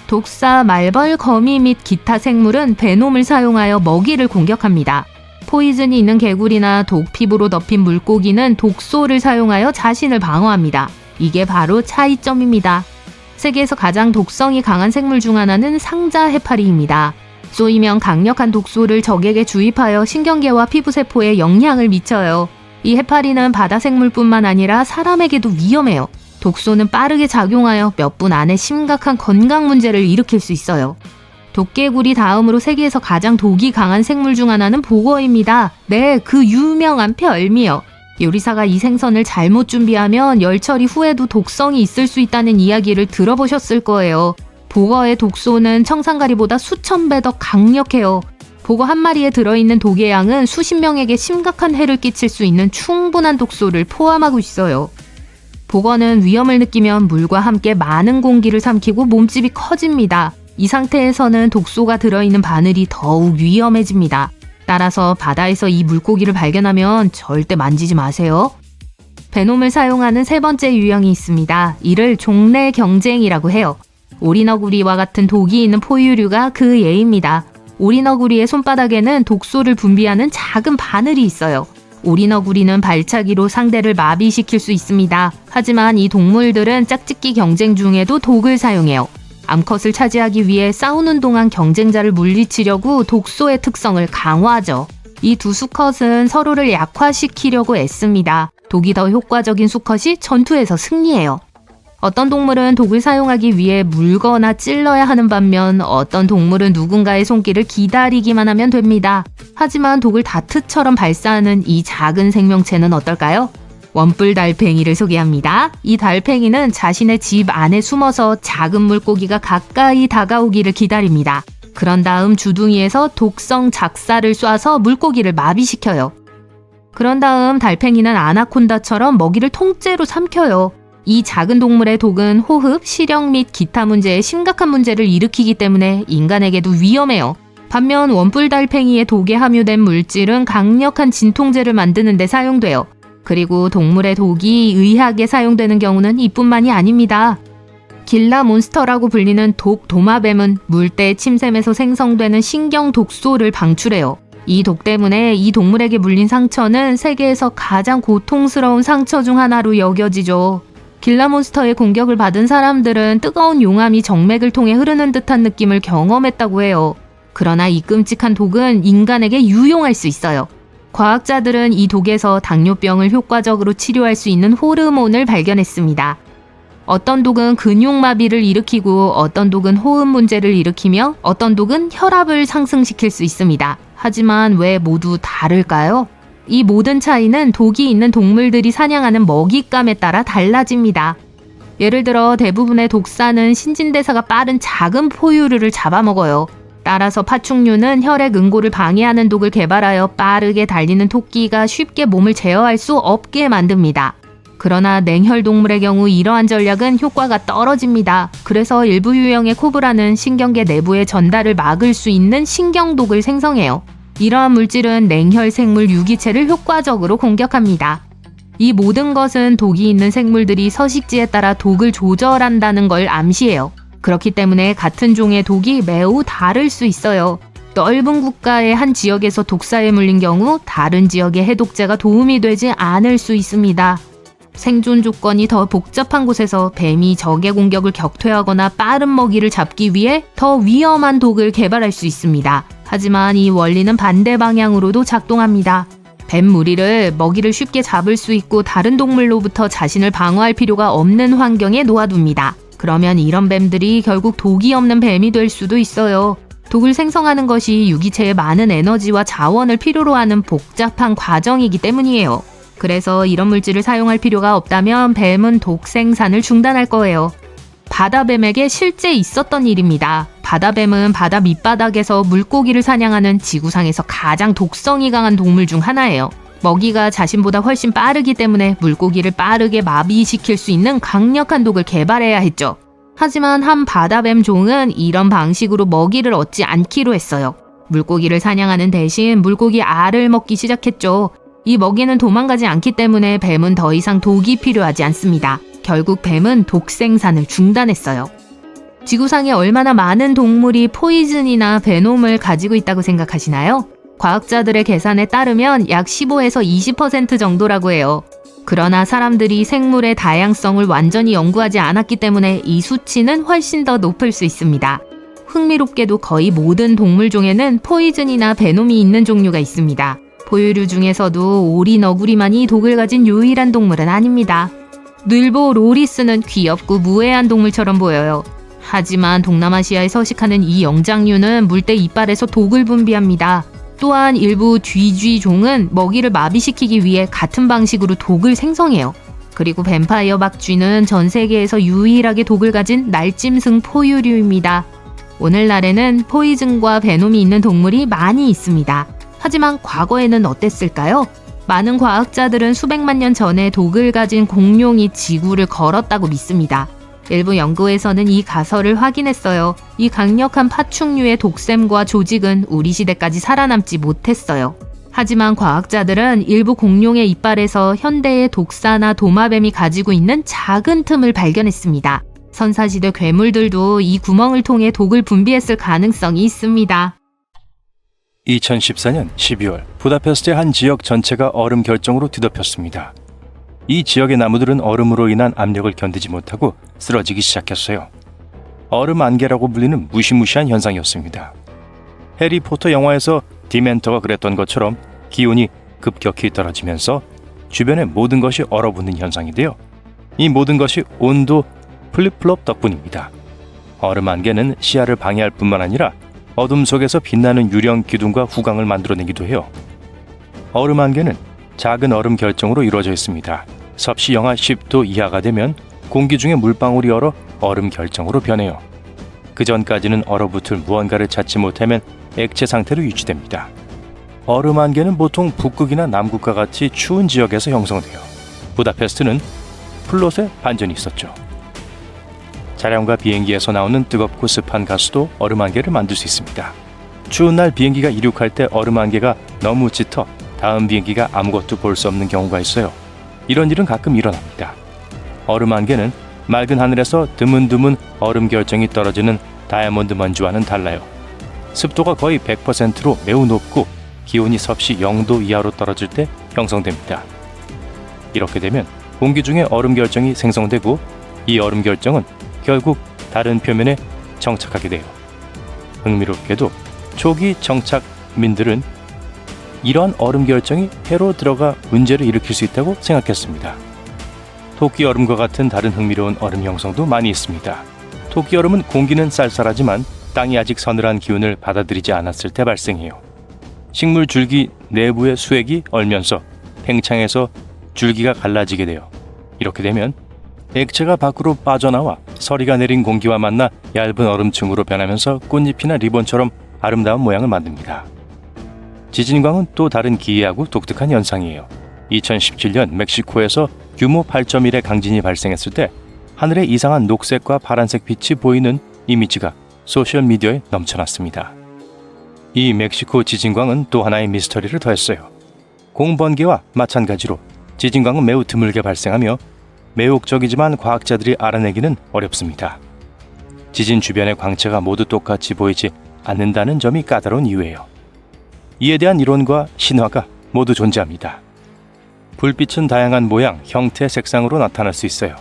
독사, 말벌, 거미 및 기타 생물은 베놈을 사용하여 먹이를 공격합니다. 포이즌이 있는 개구리나 독 피부로 덮인 물고기는 독소를 사용하여 자신을 방어합니다. 이게 바로 차이점입니다. 세계에서 가장 독성이 강한 생물 중 하나는 상자 해파리입니다. 쏘이면 강력한 독소를 적에게 주입하여 신경계와 피부세포에 영향을 미쳐요. 이 해파리는 바다 생물뿐만 아니라 사람에게도 위험해요. 독소는 빠르게 작용하여 몇 분 안에 심각한 건강 문제를 일으킬 수 있어요. 도깨구리 다음으로 세계에서 가장 독이 강한 생물 중 하나는 보거입니다. 네, 그 유명한 별미요. 요리사가 이 생선을 잘못 준비하면 열 처리 후에도 독성이 있을 수 있다는 이야기를 들어보셨을 거예요. 보거의 독소는 청산가리보다 수천 배 더 강력해요. 보거 한 마리에 들어있는 독의 양은 수십 명에게 심각한 해를 끼칠 수 있는 충분한 독소를 포함하고 있어요. 보거는 위험을 느끼면 물과 함께 많은 공기를 삼키고 몸집이 커집니다. 이 상태에서는 독소가 들어있는 바늘이 더욱 위험해집니다. 따라서 바다에서 이 물고기를 발견하면 절대 만지지 마세요. 베놈을 사용하는 세 번째 유형이 있습니다. 이를 종래 경쟁이라고 해요. 오리너구리와 같은 독이 있는 포유류가 그 예입니다. 오리너구리의 손바닥에는 독소를 분비하는 작은 바늘이 있어요. 오리너구리는 발차기로 상대를 마비시킬 수 있습니다. 하지만 이 동물들은 짝짓기 경쟁 중에도 독을 사용해요. 암컷을 차지하기 위해 싸우는 동안 경쟁자를 물리치려고 독소의 특성을 강화하죠. 이 두 수컷은 서로를 약화시키려고 애씁니다. 독이 더 효과적인 수컷이 전투에서 승리해요. 어떤 동물은 독을 사용하기 위해 물거나 찔러야 하는 반면 어떤 동물은 누군가의 손길을 기다리기만 하면 됩니다. 하지만 독을 다트처럼 발사하는 이 작은 생명체는 어떨까요? 원뿔 달팽이를 소개합니다. 이 달팽이는 자신의 집 안에 숨어서 작은 물고기가 가까이 다가오기를 기다립니다. 그런 다음 주둥이에서 독성 작사를 쏴서 물고기를 마비시켜요. 그런 다음 달팽이는 아나콘다처럼 먹이를 통째로 삼켜요. 이 작은 동물의 독은 호흡, 시력 및 기타 문제에 심각한 문제를 일으키기 때문에 인간에게도 위험해요. 반면 원뿔 달팽이의 독에 함유된 물질은 강력한 진통제를 만드는 데 사용돼요. 그리고 동물의 독이 의학에 사용되는 경우는 이뿐만이 아닙니다. 길라 몬스터라고 불리는 독 도마뱀은 물대 침샘에서 생성되는 신경 독소를 방출해요. 이 독 때문에 이 동물에게 물린 상처는 세계에서 가장 고통스러운 상처 중 하나로 여겨지죠. 길라몬스터의 공격을 받은 사람들은 뜨거운 용암이 정맥을 통해 흐르는 듯한 느낌을 경험했다고 해요. 그러나 이 끔찍한 독은 인간에게 유용할 수 있어요. 과학자들은 이 독에서 당뇨병을 효과적으로 치료할 수 있는 호르몬을 발견했습니다. 어떤 독은 근육마비를 일으키고 어떤 독은 호흡 문제를 일으키며 어떤 독은 혈압을 상승시킬 수 있습니다. 하지만 왜 모두 다를까요? 이 모든 차이는 독이 있는 동물들이 사냥하는 먹잇감에 따라 달라집니다. 예를 들어 대부분의 독사는 신진대사가 빠른 작은 포유류를 잡아먹어요. 따라서 파충류는 혈액 응고를 방해하는 독을 개발하여 빠르게 달리는 토끼가 쉽게 몸을 제어할 수 없게 만듭니다. 그러나 냉혈 동물의 경우 이러한 전략은 효과가 떨어집니다. 그래서 일부 유형의 코브라는 신경계 내부의 전달을 막을 수 있는 신경독을 생성해요. 이러한 물질은 냉혈 생물 유기체를 효과적으로 공격합니다. 이 모든 것은 독이 있는 생물들이 서식지에 따라 독을 조절한다는 걸 암시해요. 그렇기 때문에 같은 종의 독이 매우 다를 수 있어요. 넓은 국가의 한 지역에서 독사에 물린 경우 다른 지역의 해독제가 도움이 되지 않을 수 있습니다. 생존 조건이 더 복잡한 곳에서 뱀이 적의 공격을 격퇴하거나 빠른 먹이를 잡기 위해 더 위험한 독을 개발할 수 있습니다. 하지만 이 원리는 반대 방향으로도 작동합니다. 뱀 무리를 먹이를 쉽게 잡을 수 있고 다른 동물로부터 자신을 방어할 필요가 없는 환경에 놓아둡니다. 그러면 이런 뱀들이 결국 독이 없는 뱀이 될 수도 있어요. 독을 생성하는 것이 유기체의 많은 에너지와 자원을 필요로 하는 복잡한 과정이기 때문이에요. 그래서 이런 물질을 사용할 필요가 없다면 뱀은 독 생산을 중단할 거예요. 바다뱀에게 실제 있었던 일입니다. 바다뱀은 바다 밑바닥에서 물고기를 사냥하는 지구상에서 가장 독성이 강한 동물 중 하나예요. 먹이가 자신보다 훨씬 빠르기 때문에 물고기를 빠르게 마비시킬 수 있는 강력한 독을 개발해야 했죠. 하지만 한 바다뱀 종은 이런 방식으로 먹이를 얻지 않기로 했어요. 물고기를 사냥하는 대신 물고기 알을 먹기 시작했죠. 이 먹이는 도망가지 않기 때문에 뱀은 더 이상 독이 필요하지 않습니다. 결국 뱀은 독 생산을 중단했어요. 지구상에 얼마나 많은 동물이 포이즌이나 베놈을 가지고 있다고 생각하시나요? 과학자들의 계산에 따르면 약 15에서 20% 정도라고 해요. 그러나 사람들이 생물의 다양성을 완전히 연구하지 않았기 때문에 이 수치는 훨씬 더 높을 수 있습니다. 흥미롭게도 거의 모든 동물종에는 포이즌이나 베놈이 있는 종류가 있습니다. 포유류 중에서도 오리, 너구리만이 독을 가진 유일한 동물은 아닙니다. 늘보 로리스는 귀엽고 무해한 동물처럼 보여요. 하지만 동남아시아에 서식하는 이 영장류는 물때 이빨에서 독을 분비합니다. 또한 일부 쥐쥐종은 먹이를 마비시키기 위해 같은 방식으로 독을 생성해요. 그리고 뱀파이어 박쥐는 전 세계에서 유일하게 독을 가진 날짐승 포유류입니다. 오늘날에는 포이즌과 베놈이 있는 동물이 많이 있습니다. 하지만 과거에는 어땠을까요? 많은 과학자들은 수백만 년 전에 독을 가진 공룡이 지구를 걸었다고 믿습니다. 일부 연구에서는 이 가설을 확인했어요. 이 강력한 파충류의 독샘과 조직은 우리 시대까지 살아남지 못했어요. 하지만 과학자들은 일부 공룡의 이빨에서 현대의 독사나 도마뱀이 가지고 있는 작은 틈을 발견했습니다. 선사시대 괴물들도 이 구멍을 통해 독을 분비했을 가능성이 있습니다. 2014년 12월 부다페스트의 한 지역 전체가 얼음 결정으로 뒤덮였습니다. 이 지역의 나무들은 얼음으로 인한 압력을 견디지 못하고 쓰러지기 시작했어요. 얼음 안개라고 불리는 무시무시한 현상이었습니다. 해리포터 영화에서 디멘터가 그랬던 것처럼 기온이 급격히 떨어지면서 주변의 모든 것이 얼어붙는 현상인데요. 이 모든 것이 온도 플립플롭 덕분입니다. 얼음 안개는 시야를 방해할 뿐만 아니라 어둠 속에서 빛나는 유령 기둥과 후광을 만들어내기도 해요. 얼음 안개는 작은 얼음 결정으로 이루어져 있습니다. 섭씨 영하 10도 이하가 되면 공기 중에 물방울이 얼어 얼음 결정으로 변해요. 그 전까지는 얼어붙을 무언가를 찾지 못하면 액체 상태로 유지됩니다. 얼음 안개는 보통 북극이나 남극과 같이 추운 지역에서 형성돼요. 부다페스트는 플롯에 반전이 있었죠. 차량과 비행기에서 나오는 뜨겁고 습한 가스도 얼음 안개를 만들 수 있습니다. 추운 날 비행기가 이륙할 때 얼음 안개가 너무 짙어 다음 비행기가 아무것도 볼 수 없는 경우가 있어요. 이런 일은 가끔 일어납니다. 얼음 안개는 맑은 하늘에서 드문드문 얼음 결정이 떨어지는 다이아몬드 먼지와는 달라요. 습도가 거의 100%로 매우 높고 기온이 섭씨 0도 이하로 떨어질 때 형성됩니다. 이렇게 되면 공기 중에 얼음 결정이 생성되고 이 얼음 결정은 결국 다른 표면에 정착하게 돼요. 흥미롭게도 초기 정착민들은 이런 얼음 결정이 해로 들어가 문제를 일으킬 수 있다고 생각했습니다. 토끼 얼음과 같은 다른 흥미로운 얼음 형성도 많이 있습니다. 토끼 얼음은 공기는 쌀쌀하지만 땅이 아직 서늘한 기운을 받아들이지 않았을 때 발생해요. 식물 줄기 내부의 수액이 얼면서 팽창해서 줄기가 갈라지게 돼요. 이렇게 되면 액체가 밖으로 빠져나와 서리가 내린 공기와 만나 얇은 얼음층으로 변하면서 꽃잎이나 리본처럼 아름다운 모양을 만듭니다. 지진광은 또 다른 기이하고 독특한 현상이에요. 2017년 멕시코에서 규모 8.1의 강진이 발생했을 때 하늘에 이상한 녹색과 파란색 빛이 보이는 이미지가 소셜미디어에 넘쳐났습니다. 이 멕시코 지진광은 또 하나의 미스터리를 더했어요. 공번개와 마찬가지로 지진광은 매우 드물게 발생하며 매혹적이지만 과학자들이 알아내기는 어렵습니다. 지진 주변의 광채가 모두 똑같이 보이지 않는다는 점이 까다로운 이유예요. 이에 대한 이론과 신화가 모두 존재합니다. 불빛은 다양한 모양, 형태, 색상으로 나타날 수 있어요.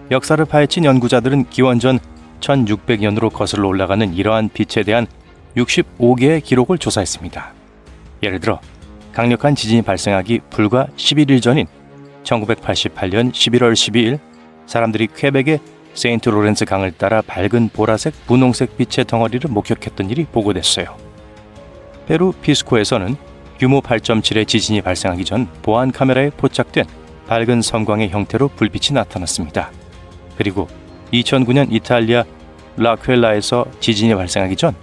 역사를 파헤친 연구자들은 기원전 1600년으로 거슬러 올라가는 이러한 빛에 대한 65개의 기록을 조사했습니다. 예를 들어 강력한 지진이 발생하기 불과 11일 전인 1988년 11월 12일 사람들이 퀘벡의 세인트 로렌스 강을 따라 밝은 보라색, 분홍색 빛의 덩어리를 목격했던 일이 보고됐어요. 페루 피스코에서는 규모 8.7의 지진이 발생하기 전 보안 카메라에 포착된 밝은 섬광의 형태로 불빛이 나타났습니다. 그리고 2009년 이탈리아 라쿠엘라에서 지진이 발생하기 전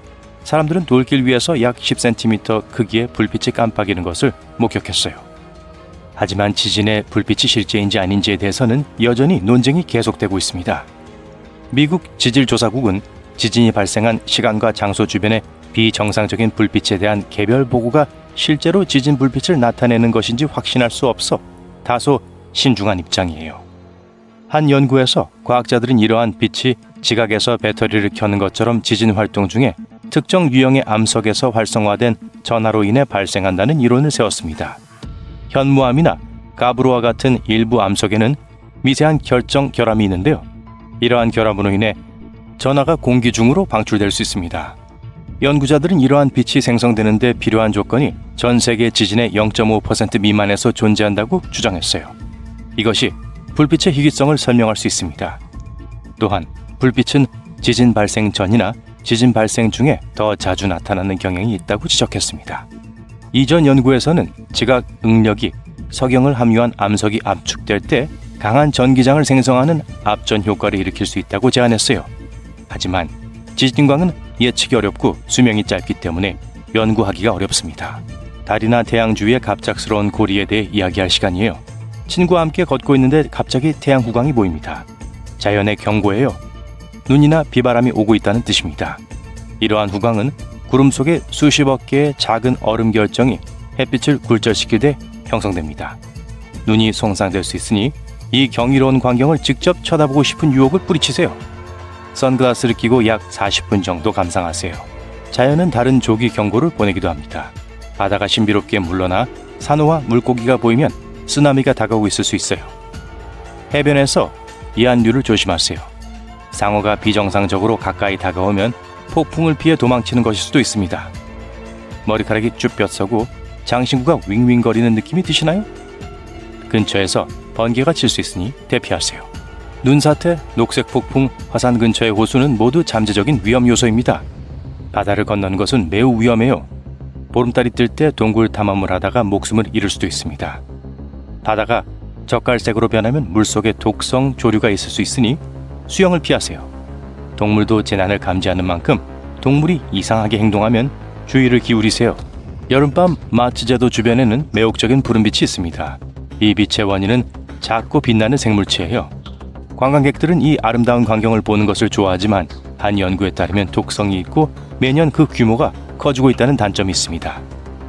사람들은 돌길 위에서 약 10cm 크기의 불빛이 깜빡이는 것을 목격했어요. 하지만 지진의 불빛이 실제인지 아닌지에 대해서는 여전히 논쟁이 계속되고 있습니다. 미국 지질조사국은 지진이 발생한 시간과 장소 주변의 비정상적인 불빛에 대한 개별 보고가 실제로 지진 불빛을 나타내는 것인지 확신할 수 없어 다소 신중한 입장이에요. 한 연구에서 과학자들은 이러한 빛이 지각에서 배터리를 켜는 것처럼 지진 활동 중에 특정 유형의 암석에서 활성화된 전하로 인해 발생한다는 이론을 세웠습니다. 현무암이나 가브로와 같은 일부 암석에는 미세한 결정결함이 있는데요. 이러한 결함으로 인해 전하가 공기 중으로 방출될 수 있습니다. 연구자들은 이러한 빛이 생성되는 데 필요한 조건이 전 세계 지진의 0.5% 미만에서 존재한다고 주장했어요. 이것이 불빛의 희귀성을 설명할 수 있습니다. 또한 불빛은 지진 발생 전이나 지진 발생 중에 더 자주 나타나는 경향이 있다고 지적했습니다. 이전 연구에서는 지각 응력이 석영을 함유한 암석이 압축될 때 강한 전기장을 생성하는 압전 효과를 일으킬 수 있다고 제안했어요. 하지만 지진광은 예측이 어렵고 수명이 짧기 때문에 연구하기가 어렵습니다. 달이나 태양 주위의 갑작스러운 고리에 대해 이야기할 시간이에요. 친구와 함께 걷고 있는데 갑자기 태양 후광이 보입니다. 자연의 경고예요. 눈이나 비바람이 오고 있다는 뜻입니다. 이러한 후광은 구름 속의 수십억 개의 작은 얼음 결정이 햇빛을 굴절시키되 형성됩니다. 눈이 손상될 수 있으니 이 경이로운 광경을 직접 쳐다보고 싶은 유혹을 뿌리치세요. 선글라스를 끼고 약 40분 정도 감상하세요. 자연은 다른 조기 경고를 보내기도 합니다. 바다가 신비롭게 물러나 산호와 물고기가 보이면 쓰나미가 다가오고 있을 수 있어요. 해변에서 이한류를 조심하세요. 상어가 비정상적으로 가까이 다가오면 폭풍을 피해 도망치는 것일 수도 있습니다. 머리카락이 쭉 뼛서고 장신구가 윙윙거리는 느낌이 드시나요? 근처에서 번개가 칠 수 있으니 대피하세요. 눈사태, 녹색 폭풍, 화산 근처의 호수는 모두 잠재적인 위험 요소입니다. 바다를 건너는 것은 매우 위험해요. 보름달이 뜰 때 동굴 탐험을 하다가 목숨을 잃을 수도 있습니다. 바다가 젓갈색으로 변하면 물속에 독성 조류가 있을 수 있으니 수영을 피하세요. 동물도 재난을 감지하는 만큼 동물이 이상하게 행동하면 주의를 기울이세요. 여름밤 마츠제도 주변에는 매혹적인 푸른빛이 있습니다. 이 빛의 원인은 작고 빛나는 생물체예요. 관광객들은 이 아름다운 광경을 보는 것을 좋아하지만 한 연구에 따르면 독성이 있고 매년 그 규모가 커지고 있다는 단점이 있습니다.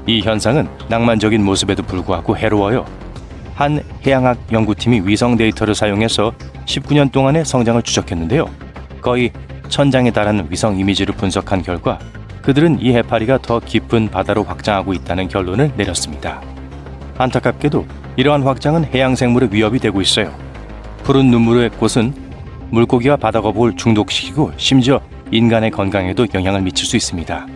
이 현상은 낭만적인 모습에도 불구하고 해로워요. 한 해양학 연구팀이 위성 데이터를 사용해서 19년 동안의 성장을 추적했는데요. 거의 1000장에 달하는 위성 이미지를 분석한 결과 그들은 이 해파리가 더 깊은 바다로 확장하고 있다는 결론을 내렸습니다. 안타깝게도 이러한 확장은 해양 생물의 위협이 되고 있어요. 푸른 눈물의 꽃은 물고기와 바다거북을 중독시키고 심지어 인간의 건강에도 영향을 미칠 수 있습니다.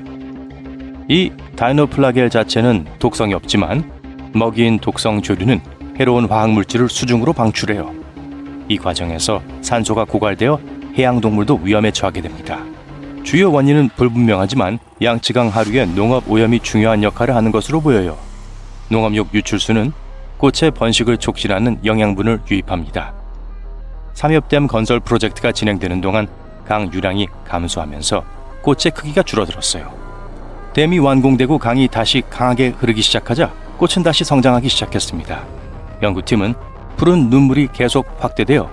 이 다이노플라겔 자체는 독성이 없지만 먹이인 독성 조류는 해로운 화학물질을 수중으로 방출해요. 이 과정에서 산소가 고갈되어 해양동물도 위험에 처하게 됩니다. 주요 원인은 불분명하지만 양쯔강 하류의 농업 오염이 중요한 역할을 하는 것으로 보여요. 농업용 유출수는 꽃의 번식을 촉진하는 영양분을 유입합니다. 삼엽댐 건설 프로젝트가 진행되는 동안 강 유량이 감소하면서 꽃의 크기가 줄어들었어요. 댐이 완공되고 강이 다시 강하게 흐르기 시작하자 꽃은 다시 성장하기 시작했습니다. 연구팀은 푸른 눈물이 계속 확대되어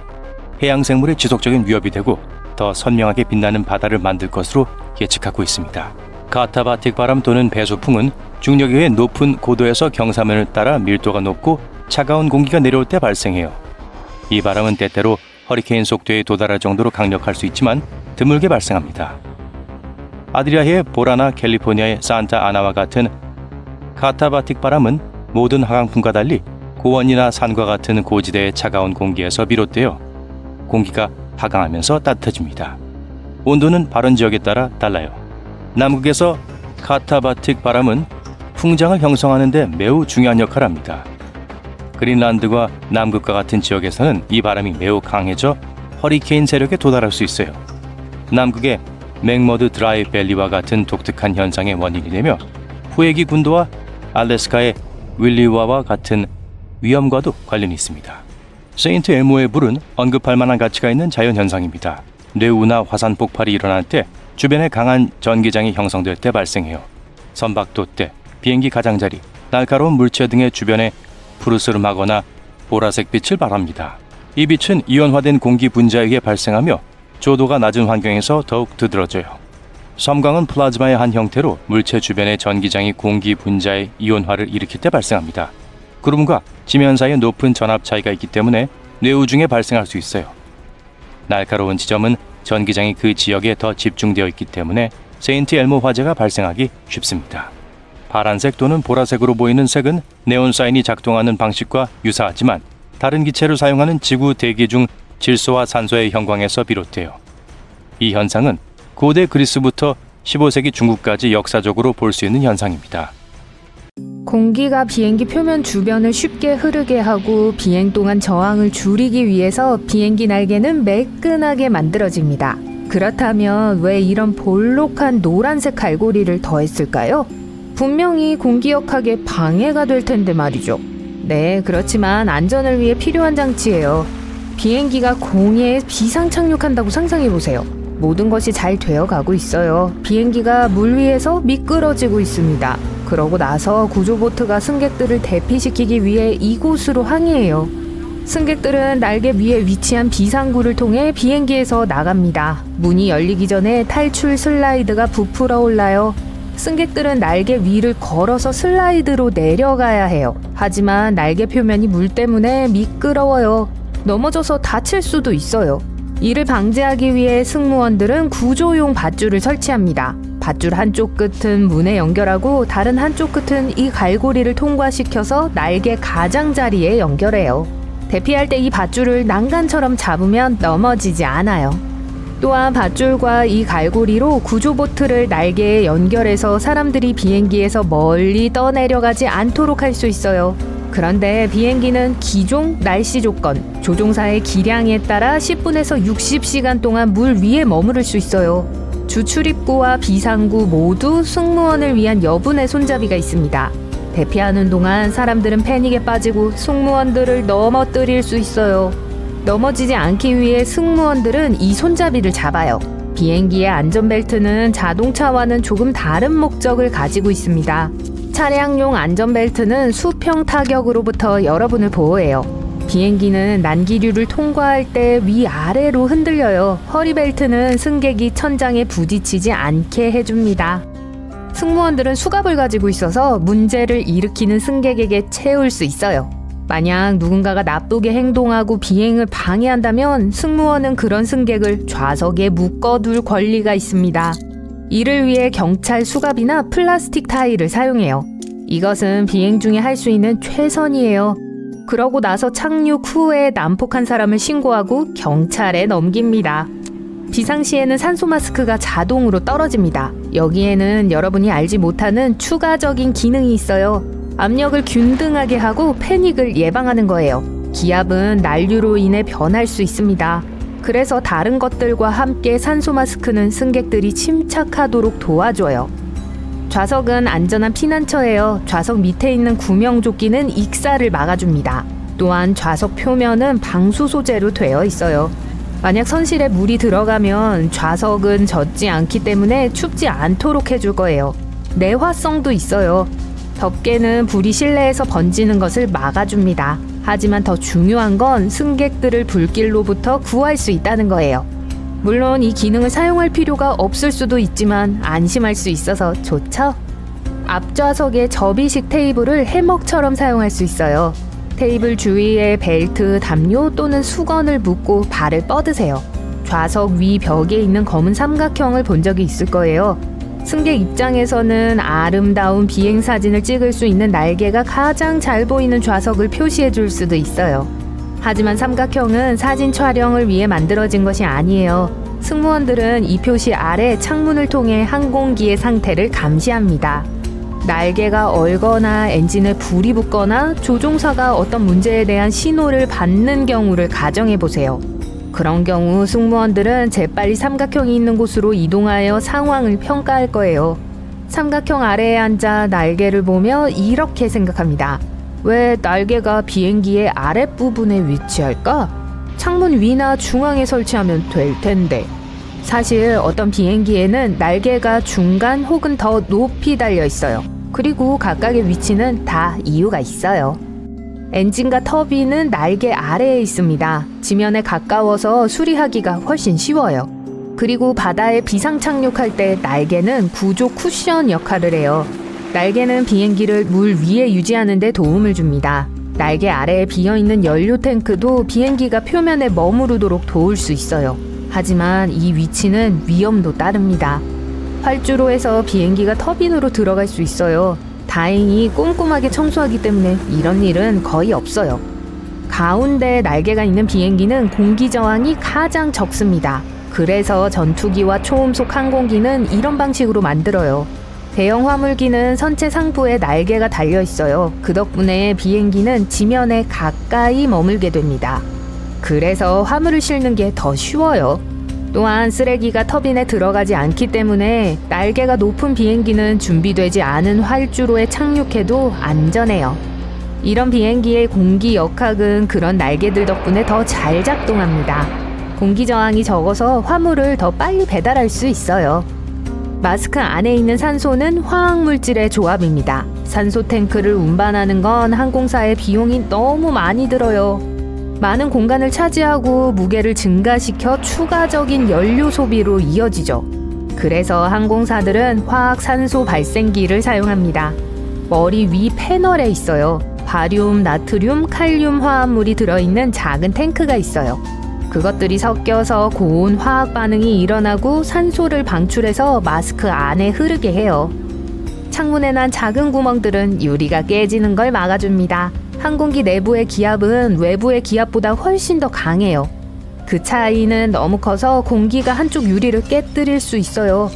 해양 생물의 지속적인 위협이 되고 더 선명하게 빛나는 바다를 만들 것으로 예측하고 있습니다. 카타바틱 바람 또는 배소풍은 중력에 의해 높은 고도에서 경사면을 따라 밀도가 높고 차가운 공기가 내려올 때 발생해요. 이 바람은 때때로 허리케인 속도에 도달할 정도로 강력할 수 있지만 드물게 발생합니다. 아드리아해의 보라나 캘리포니아의 산타 아나와 같은 카타바틱 바람은 모든 하강풍과 달리 고원이나 산과 같은 고지대의 차가운 공기에서 비롯되어 공기가 하강하면서 따뜻해집니다. 온도는 발원 지역에 따라 달라요. 남극에서 카타바틱 바람은 풍장을 형성하는 데 매우 중요한 역할을 합니다. 그린란드와 남극과 같은 지역에서는 이 바람이 매우 강해져 허리케인 세력에 도달할 수 있어요. 남극의 맥머드 드라이 밸리와 같은 독특한 현상의 원인이 되며 후에기 군도와 알래스카의 윌리와와 같은 위험과도 관련이 있습니다. 세인트 엘모의 불은 언급할 만한 가치가 있는 자연현상입니다. 뇌우나 화산 폭발이 일어날 때 주변에 강한 전기장이 형성될 때 발생해요. 선박도 때, 비행기 가장자리, 날카로운 물체 등의 주변에 푸르스름하거나 보라색 빛을 발합니다. 이 빛은 이온화된 공기 분자에 의해 발생하며 조도가 낮은 환경에서 더욱 두드러져요. 섬광은 플라즈마의 한 형태로 물체 주변의 전기장이 공기 분자의 이온화를 일으킬 때 발생합니다. 구름과 지면 사이에 높은 전압 차이가 있기 때문에 뇌우 중에 발생할 수 있어요. 날카로운 지점은 전기장이 그 지역에 더 집중되어 있기 때문에 세인트 엘모 화재가 발생하기 쉽습니다. 파란색 또는 보라색으로 보이는 색은 네온사인이 작동하는 방식과 유사하지만 다른 기체를 사용하는 지구 대기 중 질소와 산소의 형광에서 비롯돼요. 이 현상은 고대 그리스부터 15세기 중국까지 역사적으로 볼 수 있는 현상입니다. 공기가 비행기 표면 주변을 쉽게 흐르게 하고 비행 동안 저항을 줄이기 위해서 비행기 날개는 매끈하게 만들어집니다. 그렇다면 왜 이런 볼록한 노란색 갈고리를 더했을까요? 분명히 공기역학에 방해가 될 텐데 말이죠. 네, 그렇지만 안전을 위해 필요한 장치예요. 비행기가 공해에 비상 착륙한다고 상상해보세요. 모든 것이 잘 되어가고 있어요. 비행기가 물 위에서 미끄러지고 있습니다. 그러고 나서 구조보트가 승객들을 대피시키기 위해 이곳으로 항해해요. 승객들은 날개 위에 위치한 비상구를 통해 비행기에서 나갑니다. 문이 열리기 전에 탈출 슬라이드가 부풀어 올라요. 승객들은 날개 위를 걸어서 슬라이드로 내려가야 해요. 하지만 날개 표면이 물 때문에 미끄러워요. 넘어져서 다칠 수도 있어요. 이를 방지하기 위해 승무원들은 구조용 밧줄을 설치합니다. 밧줄 한쪽 끝은 문에 연결하고 다른 한쪽 끝은 이 갈고리를 통과시켜서 날개 가장자리에 연결해요. 대피할 때 이 밧줄을 난간처럼 잡으면 넘어지지 않아요. 또한 밧줄과 이 갈고리로 구조보트를 날개에 연결해서 사람들이 비행기에서 멀리 떠내려가지 않도록 할 수 있어요. 그런데 비행기는 기종, 날씨 조건, 조종사의 기량에 따라 10분에서 60시간 동안 물 위에 머무를 수 있어요. 주출입구와 비상구 모두 승무원을 위한 여분의 손잡이가 있습니다. 대피하는 동안 사람들은 패닉에 빠지고 승무원들을 넘어뜨릴 수 있어요. 넘어지지 않기 위해 승무원들은 이 손잡이를 잡아요. 비행기의 안전벨트는 자동차와는 조금 다른 목적을 가지고 있습니다. 차량용 안전벨트는 수평 타격으로부터 여러분을 보호해요. 비행기는 난기류를 통과할 때 위아래로 흔들려요. 허리벨트는 승객이 천장에 부딪히지 않게 해줍니다. 승무원들은 수갑을 가지고 있어서 문제를 일으키는 승객에게 채울 수 있어요. 만약 누군가가 나쁘게 행동하고 비행을 방해한다면 승무원은 그런 승객을 좌석에 묶어둘 권리가 있습니다. 이를 위해 경찰 수갑이나 플라스틱 타일을 사용해요. 이것은 비행 중에 할 수 있는 최선이에요. 그러고 나서 착륙 후에 난폭한 사람을 신고하고 경찰에 넘깁니다. 비상시에는 산소 마스크가 자동으로 떨어집니다. 여기에는 여러분이 알지 못하는 추가적인 기능이 있어요. 압력을 균등하게 하고 패닉을 예방하는 거예요. 기압은 난류로 인해 변할 수 있습니다. 그래서 다른 것들과 함께 산소 마스크는 승객들이 침착하도록 도와줘요. 좌석은 안전한 피난처예요. 좌석 밑에 있는 구명조끼는 익사를 막아줍니다. 또한 좌석 표면은 방수 소재로 되어 있어요. 만약 선실에 물이 들어가면 좌석은 젖지 않기 때문에 춥지 않도록 해줄 거예요. 내화성도 있어요. 덮개는 불이 실내에서 번지는 것을 막아줍니다. 하지만 더 중요한 건 승객들을 불길로부터 구할 수 있다는 거예요. 물론 이 기능을 사용할 필요가 없을 수도 있지만 안심할 수 있어서 좋죠? 앞좌석의 접이식 테이블을 해먹처럼 사용할 수 있어요. 테이블 주위에 벨트, 담요 또는 수건을 묶고 발을 뻗으세요. 좌석 위 벽에 있는 검은 삼각형을 본 적이 있을 거예요. 승객 입장에서는 아름다운 비행 사진을 찍을 수 있는 날개가 가장 잘 보이는 좌석을 표시해 줄 수도 있어요. 하지만 삼각형은 사진 촬영을 위해 만들어진 것이 아니에요. 승무원들은 이 표시 아래 창문을 통해 항공기의 상태를 감시합니다. 날개가 얼거나 엔진에 불이 붙거나 조종사가 어떤 문제에 대한 신호를 받는 경우를 가정해 보세요. 그런 경우 승무원들은 재빨리 삼각형이 있는 곳으로 이동하여 상황을 평가할 거예요. 삼각형 아래에 앉아 날개를 보며 이렇게 생각합니다. 왜 날개가 비행기의 아랫부분에 위치할까? 창문 위나 중앙에 설치하면 될 텐데. 사실 어떤 비행기에는 날개가 중간 혹은 더 높이 달려 있어요. 그리고 각각의 위치는 다 이유가 있어요. 엔진과 터빈은 날개 아래에 있습니다. 지면에 가까워서 수리하기가 훨씬 쉬워요. 그리고 바다에 비상 착륙할 때 날개는 구조 쿠션 역할을 해요. 날개는 비행기를 물 위에 유지하는 데 도움을 줍니다. 날개 아래에 비어있는 연료 탱크도 비행기가 표면에 머무르도록 도울 수 있어요. 하지만 이 위치는 위험도 따릅니다. 활주로에서 비행기가 터빈으로 들어갈 수 있어요. 다행히 꼼꼼하게 청소하기 때문에 이런 일은 거의 없어요. 가운데 날개가 있는 비행기는 공기 저항이 가장 적습니다. 그래서 전투기와 초음속 항공기는 이런 방식으로 만들어요. 대형 화물기는 선체 상부에 날개가 달려 있어요. 그 덕분에 비행기는 지면에 가까이 머물게 됩니다. 그래서 화물을 싣는 게 더 쉬워요. 또한 쓰레기가 터빈에 들어가지 않기 때문에 날개가 높은 비행기는 준비되지 않은 활주로에 착륙해도 안전해요. 이런 비행기의 공기 역학은 그런 날개들 덕분에 더 잘 작동합니다. 공기 저항이 적어서 화물을 더 빨리 배달할 수 있어요. 마스크 안에 있는 산소는 화학물질의 조합입니다. 산소 탱크를 운반하는 건 항공사의 비용이 너무 많이 들어요. 많은 공간을 차지하고 무게를 증가시켜 추가적인 연료 소비로 이어지죠. 그래서 항공사들은 화학산소 발생기를 사용합니다. 머리 위 패널에 있어요. 바륨, 나트륨, 칼륨 화합물이 들어있는 작은 탱크가 있어요. 그것들이 섞여서 고온 화학 반응이 일어나고 산소를 방출해서 마스크 안에 흐르게 해요. 창문에 난 작은 구멍들은 유리가 깨지는 걸 막아줍니다. 항공기 내부의 기압은 외부의 기압보다 훨씬 더 강해요. 그 차이는 너무 커서 공기가 한쪽 유리를 깨뜨릴 수 있어요.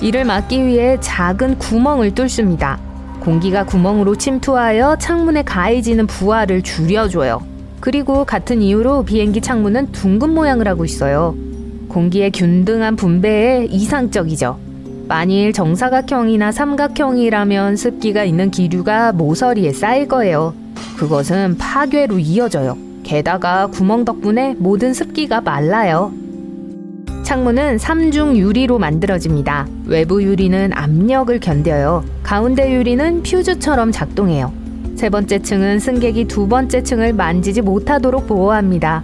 이를 막기 위해 작은 구멍을 뚫습니다. 공기가 구멍으로 침투하여 창문에 가해지는 부하를 줄여줘요. 그리고 같은 이유로 비행기 창문은 둥근 모양을 하고 있어요. 공기의 균등한 분배에 이상적이죠. 만일 정사각형이나 삼각형이라면 습기가 있는 기류가 모서리에 쌓일 거예요. 그것은 파괴로 이어져요. 게다가 구멍 덕분에 모든 습기가 말라요. 창문은 3중 유리로 만들어집니다. 외부 유리는 압력을 견뎌요. 가운데 유리는 퓨즈처럼 작동해요. 세 번째 층은 승객이 두 번째 층을 만지지 못하도록 보호합니다.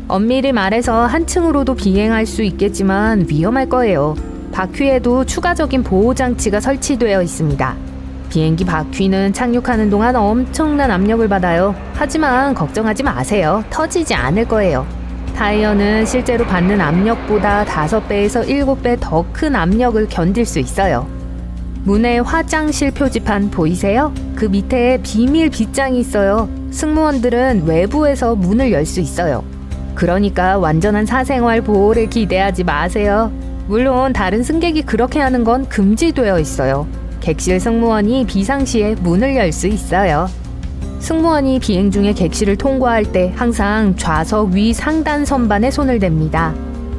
엄밀히 말해서 한 층으로도 비행할 수 있겠지만 위험할 거예요. 바퀴에도 추가적인 보호장치가 설치되어 있습니다. 비행기 바퀴는 착륙하는 동안 엄청난 압력을 받아요. 하지만 걱정하지 마세요. 터지지 않을 거예요. 타이어는 실제로 받는 압력보다 5배에서 7배 더 큰 압력을 견딜 수 있어요. 문에 화장실 표지판 보이세요? 그 밑에 비밀 빗장이 있어요. 승무원들은 외부에서 문을 열 수 있어요. 그러니까 완전한 사생활 보호를 기대하지 마세요. 물론 다른 승객이 그렇게 하는 건 금지되어 있어요. 객실 승무원이 비상시에 문을 열 수 있어요. 승무원이 비행 중에 객실을 통과할 때 항상 좌석 위 상단 선반에 손을 댑니다.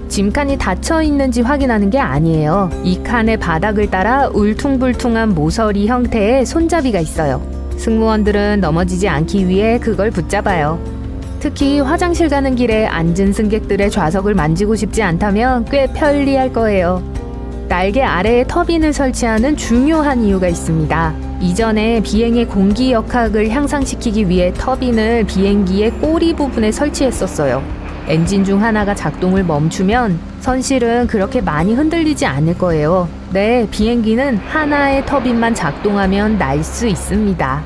짐칸이 닫혀 있는지 확인하는 게 아니에요. 이 칸의 바닥을 따라 울퉁불퉁한 모서리 형태의 손잡이가 있어요. 승무원들은 넘어지지 않기 위해 그걸 붙잡아요. 특히 화장실 가는 길에 앉은 승객들의 좌석을 만지고 싶지 않다면 꽤 편리할 거예요. 날개 아래에 터빈을 설치하는 중요한 이유가 있습니다. 이전에 비행의 공기 역학을 향상시키기 위해 터빈을 비행기의 꼬리 부분에 설치했었어요. 엔진 중 하나가 작동을 멈추면 선실은 그렇게 많이 흔들리지 않을 거예요. 네, 비행기는 하나의 터빈만 작동하면 날 수 있습니다.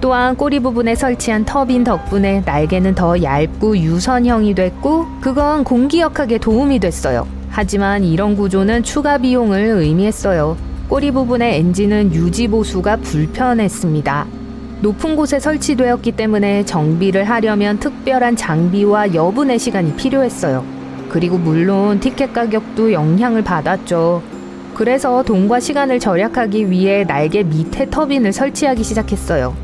또한 꼬리 부분에 설치한 터빈 덕분에 날개는 더 얇고 유선형이 됐고 그건 공기 역학에 도움이 됐어요. 하지만 이런 구조는 추가 비용을 의미했어요. 꼬리 부분의 엔진은 유지 보수가 불편했습니다. 높은 곳에 설치되었기 때문에 정비를 하려면 특별한 장비와 여분의 시간이 필요했어요. 그리고 물론 티켓 가격도 영향을 받았죠. 그래서 돈과 시간을 절약하기 위해 날개 밑에 터빈을 설치하기 시작했어요.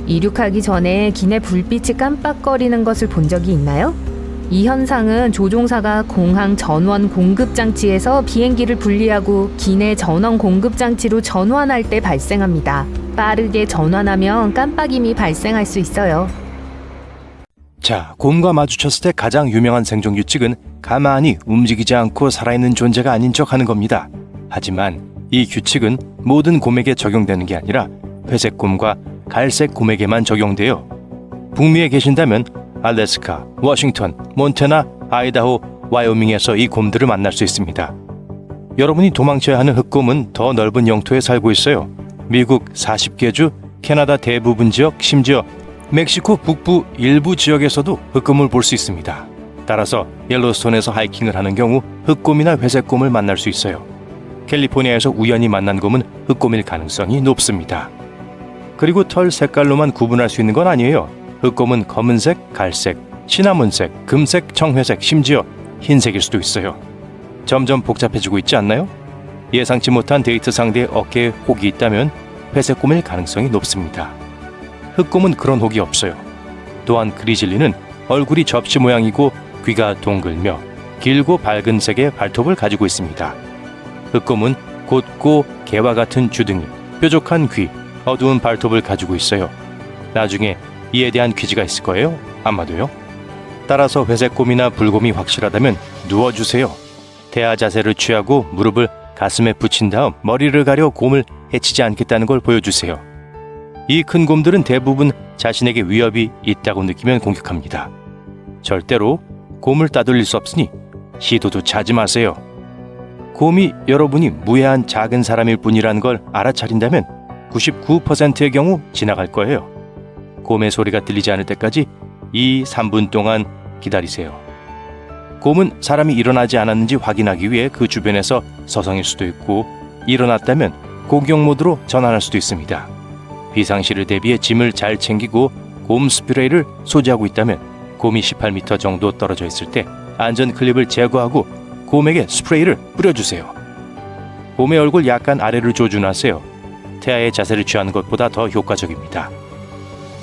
이륙하기 전에 기내 불빛이 깜빡거리는 것을 본 적이 있나요? 이 현상은 조종사가 공항 전원 공급 장치에서 비행기를 분리하고 기내 전원 공급 장치로 전환할 때 발생합니다. 빠르게 전환하면 깜빡임이 발생할 수 있어요. 자, 곰과 마주쳤을 때 가장 유명한 생존 규칙은 가만히 움직이지 않고 살아있는 존재가 아닌 척 하는 겁니다. 하지만 이 규칙은 모든 곰에게 적용되는 게 아니라 회색 곰과 갈색 곰에게만 적용돼요. 북미에 계신다면 알래스카, 워싱턴, 몬태나, 아이다호, 와이오밍에서 이 곰들을 만날 수 있습니다. 여러분이 도망쳐야 하는 흑곰은 더 넓은 영토에 살고 있어요. 미국 40개 주, 캐나다 대부분 지역, 심지어 멕시코 북부 일부 지역에서도 흑곰을 볼 수 있습니다. 따라서 옐로스톤에서 하이킹을 하는 경우 흑곰이나 회색곰을 만날 수 있어요. 캘리포니아에서 우연히 만난 곰은 흑곰일 가능성이 높습니다. 그리고 털 색깔로만 구분할 수 있는 건 아니에요. 흑곰은 검은색, 갈색, 시나몬색, 금색, 청회색, 심지어 흰색일 수도 있어요. 점점 복잡해지고 있지 않나요? 예상치 못한 데이트 상대의 어깨에 혹이 있다면 회색곰일 가능성이 높습니다. 흑곰은 그런 혹이 없어요. 또한 그리즐리는 얼굴이 접시 모양이고 귀가 동글며 길고 밝은 색의 발톱을 가지고 있습니다. 흑곰은 곧고 개와 같은 주둥이, 뾰족한 귀, 어두운 발톱을 가지고 있어요. 나중에 이에 대한 퀴즈가 있을 거예요. 아마도요. 따라서 회색곰이나 불곰이 확실하다면 누워주세요. 대하 자세를 취하고 무릎을 가슴에 붙인 다음 머리를 가려 곰을 해치지 않겠다는 걸 보여주세요. 이 큰 곰들은 대부분 자신에게 위협이 있다고 느끼면 공격합니다. 절대로 곰을 따돌릴 수 없으니 시도도 하지 마세요. 곰이 여러분이 무해한 작은 사람일 뿐이라는 걸 알아차린다면 99%의 경우 지나갈 거예요. 곰의 소리가 들리지 않을 때까지 2-3분 동안 기다리세요. 곰은 사람이 일어나지 않았는지 확인하기 위해 그 주변에서 서성일 수도 있고 일어났다면 공격 모드로 전환할 수도 있습니다. 비상시를 대비해 짐을 잘 챙기고 곰 스프레이를 소지하고 있다면 곰이 18m 정도 떨어져 있을 때 안전 클립을 제거하고 곰에게 스프레이를 뿌려주세요. 곰의 얼굴 약간 아래를 조준하세요. 태아의 자세를 취하는 것보다 더 효과적입니다.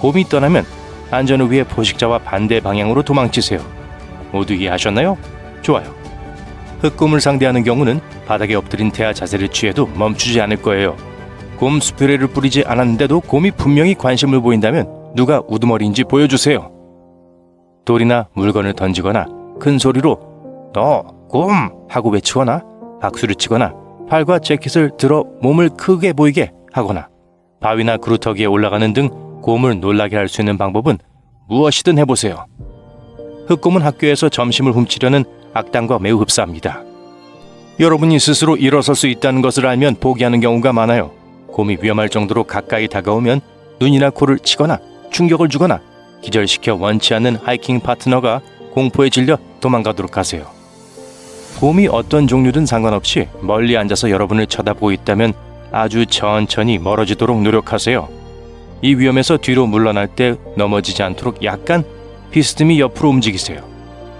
곰이 떠나면 안전을 위해 포식자와 반대 방향으로 도망치세요. 모두 이해하셨나요? 좋아요. 흑곰을 상대하는 경우는 바닥에 엎드린 태아 자세를 취해도 멈추지 않을 거예요. 곰 스프레이를 뿌리지 않았는데도 곰이 분명히 관심을 보인다면 누가 우두머리인지 보여주세요. 돌이나 물건을 던지거나 큰 소리로 너 곰! 하고 외치거나 박수를 치거나 팔과 재킷을 들어 몸을 크게 보이게 하거나 바위나 그루터기에 올라가는 등 곰을 놀라게 할 수 있는 방법은 무엇이든 해보세요. 흑곰은 학교에서 점심을 훔치려는 악당과 매우 흡사합니다. 여러분이 스스로 일어설 수 있다는 것을 알면 포기하는 경우가 많아요. 곰이 위험할 정도로 가까이 다가오면 눈이나 코를 치거나 충격을 주거나 기절시켜 원치 않는 하이킹 파트너가 공포에 질려 도망가도록 하세요. 곰이 어떤 종류든 상관없이 멀리 앉아서 여러분을 쳐다보고 있다면 아주 천천히 멀어지도록 노력하세요. 이 위험에서 뒤로 물러날 때 넘어지지 않도록 약간 비스듬히 옆으로 움직이세요.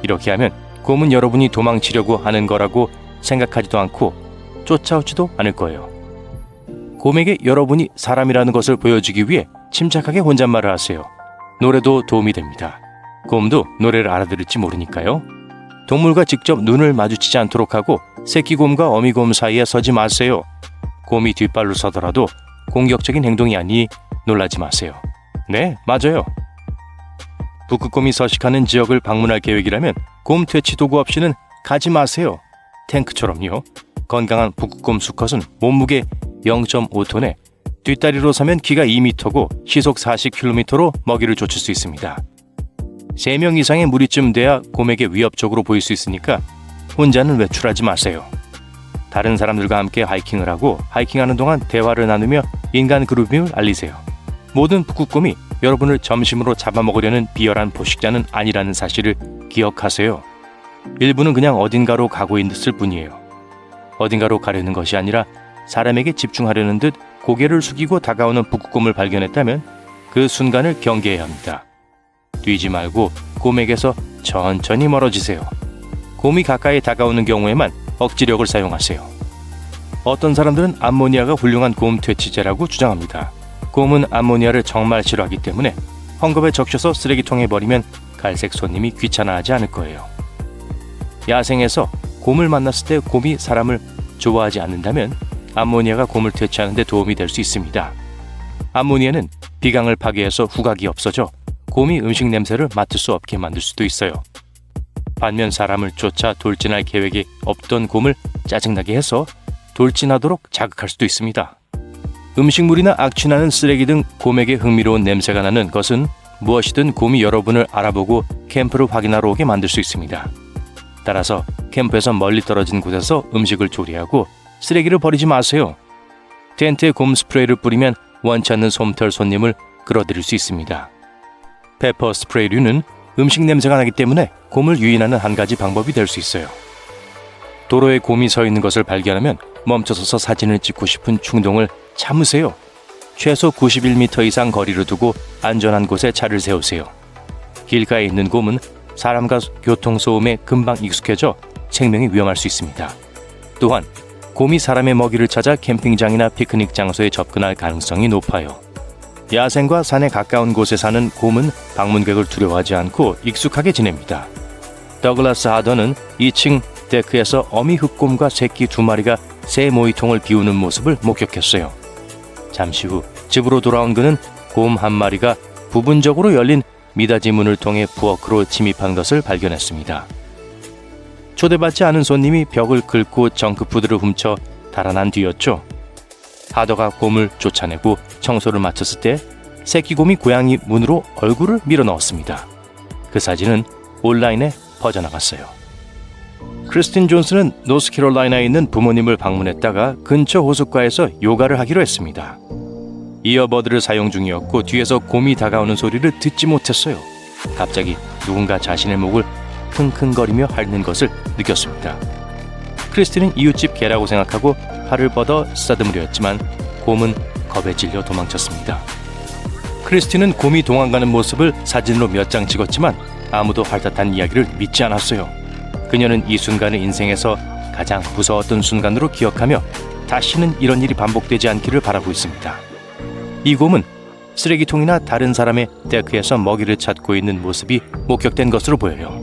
이렇게 하면 곰은 여러분이 도망치려고 하는 거라고 생각하지도 않고 쫓아오지도 않을 거예요. 곰에게 여러분이 사람이라는 것을 보여주기 위해 침착하게 혼잣말을 하세요. 노래도 도움이 됩니다. 곰도 노래를 알아들을지 모르니까요. 동물과 직접 눈을 마주치지 않도록 하고 새끼곰과 어미곰 사이에 서지 마세요. 곰이 뒷발로 서더라도 공격적인 행동이 아니니 놀라지 마세요. 네, 맞아요. 북극곰이 서식하는 지역을 방문할 계획이라면 곰 퇴치 도구 없이는 가지 마세요. 탱크처럼요. 건강한 북극곰 수컷은 몸무게 0.5톤에 뒷다리로 서면 키가 2m고 시속 40km로 먹이를 쫓을 수 있습니다. 3명 이상의 무리쯤 돼야 곰에게 위협적으로 보일 수 있으니까 혼자는 외출하지 마세요. 다른 사람들과 함께 하이킹을 하고 하이킹하는 동안 대화를 나누며 인간 그룹임을 알리세요. 모든 북극곰이 여러분을 점심으로 잡아먹으려는 비열한 포식자는 아니라는 사실을 기억하세요. 일부는 그냥 어딘가로 가고 있을 뿐이에요. 어딘가로 가려는 것이 아니라 사람에게 집중하려는 듯 고개를 숙이고 다가오는 북극곰을 발견했다면 그 순간을 경계해야 합니다. 뛰지 말고 곰에게서 천천히 멀어지세요. 곰이 가까이 다가오는 경우에만 억지력을 사용하세요. 어떤 사람들은 암모니아가 훌륭한 곰 퇴치제라고 주장합니다. 곰은 암모니아를 정말 싫어하기 때문에 헝겊에 적셔서 쓰레기통에 버리면 갈색 손님이 귀찮아하지 않을 거예요. 야생에서 곰을 만났을 때 곰이 사람을 좋아하지 않는다면 암모니아가 곰을 퇴치하는 데 도움이 될 수 있습니다. 암모니아는 비강을 파괴해서 후각이 없어져 곰이 음식 냄새를 맡을 수 없게 만들 수도 있어요. 반면 사람을 쫓아 돌진할 계획이 없던 곰을 짜증나게 해서 돌진하도록 자극할 수도 있습니다. 음식물이나 악취나는 쓰레기 등 곰에게 흥미로운 냄새가 나는 것은 무엇이든 곰이 여러분을 알아보고 캠프를 확인하러 오게 만들 수 있습니다. 따라서 캠프에서 멀리 떨어진 곳에서 음식을 조리하고 쓰레기를 버리지 마세요. 텐트에 곰 스프레이를 뿌리면 원치 않는 솜털 손님을 끌어들일 수 있습니다. 페퍼 스프레이류는 음식 냄새가 나기 때문에 곰을 유인하는 한 가지 방법이 될 수 있어요. 도로에 곰이 서 있는 것을 발견하면 멈춰서서 사진을 찍고 싶은 충동을 참으세요. 최소 91m 이상 거리를 두고 안전한 곳에 차를 세우세요. 길가에 있는 곰은 사람과 교통소음에 금방 익숙해져 생명이 위험할 수 있습니다. 또한 곰이 사람의 먹이를 찾아 캠핑장이나 피크닉 장소에 접근할 가능성이 높아요. 야생과 산에 가까운 곳에 사는 곰은 방문객을 두려워하지 않고 익숙하게 지냅니다. 더글라스 하더는 2층 데크에서 어미 흑곰과 새끼 2마리가 새 모이통을 비우는 모습을 목격했어요. 잠시 후 집으로 돌아온 그는 곰 1마리가 부분적으로 열린 미닫이 문을 통해 부엌으로 침입한 것을 발견했습니다. 초대받지 않은 손님이 벽을 긁고 정크푸드를 훔쳐 달아난 뒤였죠. 하더가 곰을 쫓아내고 청소를 마쳤을 때 새끼 곰이 고양이 문으로 얼굴을 밀어넣었습니다. 그 사진은 온라인에 퍼져나갔어요. 크리스틴 존스는 노스캐롤라이나에 있는 부모님을 방문했다가 근처 호숫가에서 요가를 하기로 했습니다. 이어버드를 사용 중이었고 뒤에서 곰이 다가오는 소리를 듣지 못했어요. 갑자기 누군가 자신의 목을 킁킁거리며 핥는 것을 느꼈습니다. 크리스틴은 이웃집 개라고 생각하고 팔을 뻗어 쓰다듬으려 했지만 곰은 겁에 질려 도망쳤습니다. 크리스틴은 곰이 도망가는 모습을 사진으로 몇 장 찍었지만 아무도 활tat한 이야기를 믿지 않았어요. 그녀는 이 순간을 인생에서 가장 무서웠던 순간으로 기억하며 다시는 이런 일이 반복되지 않기를 바라고 있습니다. 이 곰은 쓰레기통이나 다른 사람의 데크에서 먹이를 찾고 있는 모습이 목격된 것으로 보여요.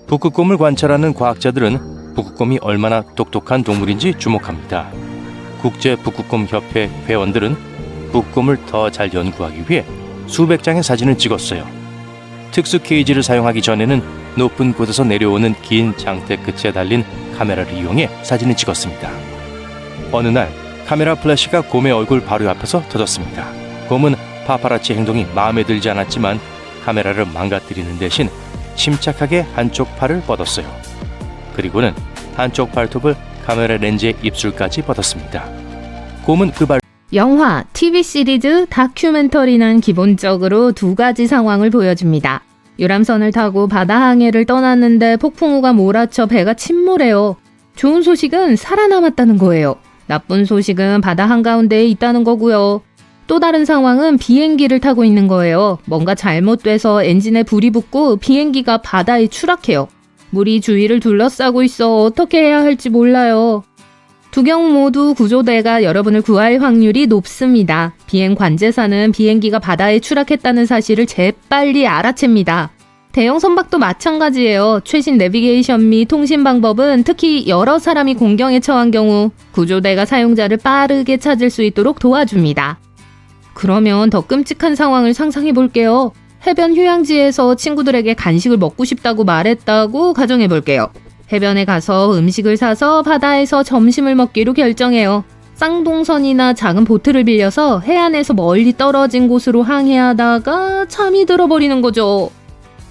북극곰을 관찰하는 과학자들은 북극곰이 얼마나 똑똑한 동물인지 주목합니다. 국제 북극곰 협회 회원들은 북극곰을 더 잘 연구하기 위해 수백 장의 사진을 찍었어요. 특수 케이지를 사용하기 전에는 높은 곳에서 내려오는 긴 장대 끝에 달린 카메라를 이용해 사진을 찍었습니다. 어느 날 카메라 플래시가 곰의 얼굴 바로 앞에서 터졌습니다. 곰은 파파라치 행동이 마음에 들지 않았지만 카메라를 망가뜨리는 대신 침착하게 한쪽 팔을 뻗었어요. 그리고는 한쪽 발톱을 카메라 렌즈의 입술까지 뻗었습니다. 곰은 영화, TV 시리즈, 다큐멘터리는 기본적으로 두 가지 상황을 보여줍니다. 유람선을 타고 바다 항해를 떠났는데 폭풍우가 몰아쳐 배가 침몰해요. 좋은 소식은 살아남았다는 거예요. 나쁜 소식은 바다 한가운데에 있다는 거고요. 또 다른 상황은 비행기를 타고 있는 거예요. 뭔가 잘못돼서 엔진에 불이 붙고 비행기가 바다에 추락해요. 물이 주위를 둘러싸고 있어 어떻게 해야 할지 몰라요. 두 경우 모두 구조대가 여러분을 구할 확률이 높습니다. 비행 관제사는 비행기가 바다에 추락했다는 사실을 재빨리 알아챕니다. 대형 선박도 마찬가지예요. 최신 내비게이션 및 통신 방법은 특히 여러 사람이 공경에 처한 경우 구조대가 사용자를 빠르게 찾을 수 있도록 도와줍니다. 그러면 더 끔찍한 상황을 상상해 볼게요. 해변 휴양지에서 친구들에게 간식을 먹고 싶다고 말했다고 가정해 볼게요. 해변에 가서 음식을 사서 바다에서 점심을 먹기로 결정해요. 쌍동선이나 작은 보트를 빌려서 해안에서 멀리 떨어진 곳으로 항해하다가 잠이 들어버리는 거죠.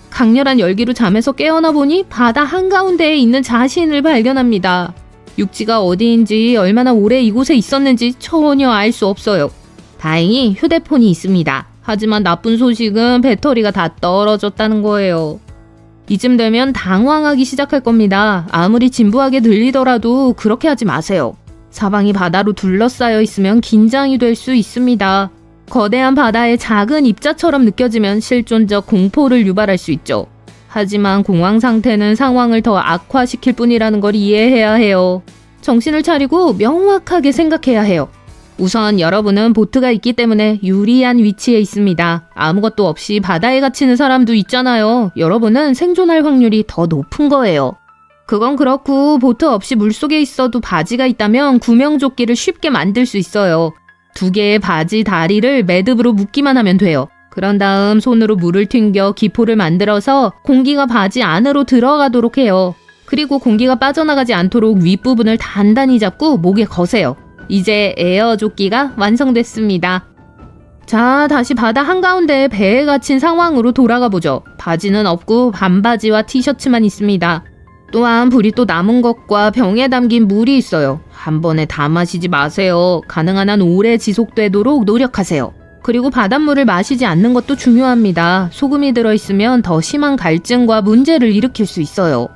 강렬한 열기로 잠에서 깨어나 보니 바다 한가운데에 있는 자신을 발견합니다. 육지가 어디인지 얼마나 오래 이곳에 있었는지 전혀 알 수 없어요. 다행히 휴대폰이 있습니다. 하지만 나쁜 소식은 배터리가 다 떨어졌다는 거예요. 이쯤 되면 당황하기 시작할 겁니다. 아무리 진부하게 들리더라도 그렇게 하지 마세요. 사방이 바다로 둘러싸여 있으면 긴장이 될 수 있습니다. 거대한 바다의 작은 입자처럼 느껴지면 실존적 공포를 유발할 수 있죠. 하지만 공황 상태는 상황을 더 악화시킬 뿐이라는 걸 이해해야 해요. 정신을 차리고 명확하게 생각해야 해요. 우선 여러분은 보트가 있기 때문에 유리한 위치에 있습니다. 아무것도 없이 바다에 갇히는 사람도 있잖아요. 여러분은 생존할 확률이 더 높은 거예요. 그건 그렇고 보트 없이 물속에 있어도 바지가 있다면 구명조끼를 쉽게 만들 수 있어요. 2개의 바지 다리를 매듭으로 묶기만 하면 돼요. 그런 다음 손으로 물을 튕겨 기포를 만들어서 공기가 바지 안으로 들어가도록 해요. 그리고 공기가 빠져나가지 않도록 윗부분을 단단히 잡고 목에 거세요. 이제 에어조끼가 완성됐습니다. 자, 다시 바다 한가운데 배에 갇힌 상황으로 돌아가 보죠. 바지는 없고 반바지와 티셔츠만 있습니다. 또한 불이 또 남은 것과 병에 담긴 물이 있어요. 한 번에 다 마시지 마세요. 가능한 한 오래 지속되도록 노력하세요. 그리고 바닷물을 마시지 않는 것도 중요합니다. 소금이 들어있으면 더 심한 갈증과 문제를 일으킬 수 있어요.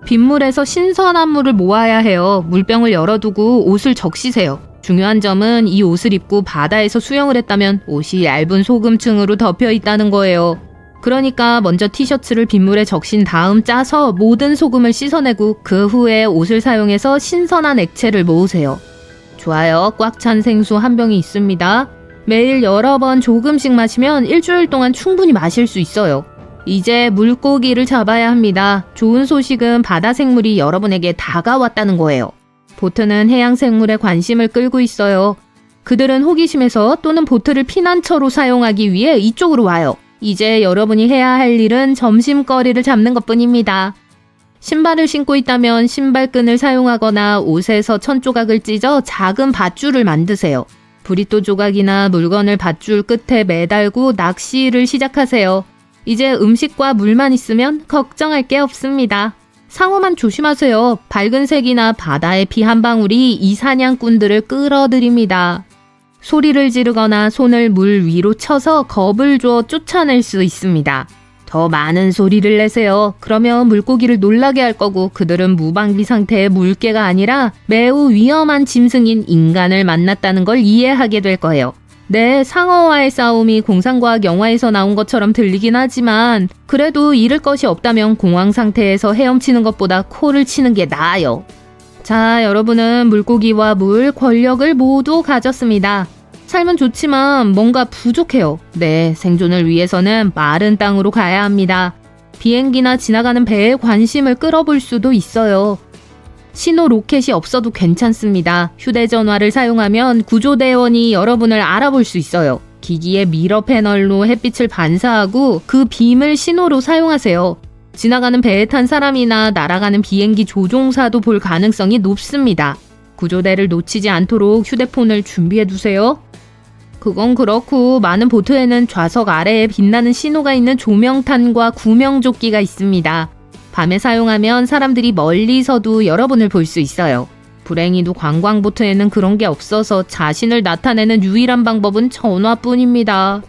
빗물에서 신선한 물을 모아야 해요. 물병을 열어두고 옷을 적시세요. 중요한 점은 이 옷을 입고 바다에서 수영을 했다면 옷이 얇은 소금층으로 덮여 있다는 거예요. 그러니까 먼저 티셔츠를 빗물에 적신 다음 짜서 모든 소금을 씻어내고 그 후에 옷을 사용해서 신선한 액체를 모으세요. 좋아요. 꽉 찬 생수 한 병이 있습니다. 매일 여러 번 조금씩 마시면 일주일 동안 충분히 마실 수 있어요. 이제 물고기를 잡아야 합니다. 좋은 소식은 바다 생물이 여러분에게 다가왔다는 거예요. 보트는 해양 생물에 관심을 끌고 있어요. 그들은 호기심에서 또는 보트를 피난처로 사용하기 위해 이쪽으로 와요. 이제 여러분이 해야 할 일은 점심거리를 잡는 것뿐입니다. 신발을 신고 있다면 신발끈을 사용하거나 옷에서 천조각을 찢어 작은 밧줄을 만드세요. 브리또 조각이나 물건을 밧줄 끝에 매달고 낚시를 시작하세요. 이제 음식과 물만 있으면 걱정할 게 없습니다. 상어만 조심하세요. 밝은 색이나 바다의 피 한 방울이 이 사냥꾼들을 끌어들입니다. 소리를 지르거나 손을 물 위로 쳐서 겁을 줘 쫓아낼 수 있습니다. 더 많은 소리를 내세요. 그러면 물고기를 놀라게 할 거고 그들은 무방비 상태의 물개가 아니라 매우 위험한 짐승인 인간을 만났다는 걸 이해하게 될 거예요. 네, 상어와의 싸움이 공상과학 영화에서 나온 것처럼 들리긴 하지만 그래도 잃을 것이 없다면 공황 상태에서 헤엄치는 것보다 코를 치는 게 나아요. 자, 여러분은 물고기와 물, 권력을 모두 가졌습니다. 삶은 좋지만 뭔가 부족해요. 네, 생존을 위해서는 마른 땅으로 가야 합니다. 비행기나 지나가는 배에 관심을 끌어볼 수도 있어요. 신호 로켓이 없어도 괜찮습니다. 휴대전화를 사용하면 구조대원이 여러분을 알아볼 수 있어요. 기기의 미러 패널로 햇빛을 반사하고 그 빔을 신호로 사용하세요. 지나가는 배에 탄 사람이나 날아가는 비행기 조종사도 볼 가능성이 높습니다. 구조대를 놓치지 않도록 휴대폰을 준비해두세요. 그건 그렇고 많은 보트에는 좌석 아래에 빛나는 신호가 있는 조명탄과 구명조끼가 있습니다. 밤에 사용하면 사람들이 멀리서도 여러분을 볼 수 있어요. 불행히도 관광보트에는 그런 게 없어서 자신을 나타내는 유일한 방법은 전화뿐입니다.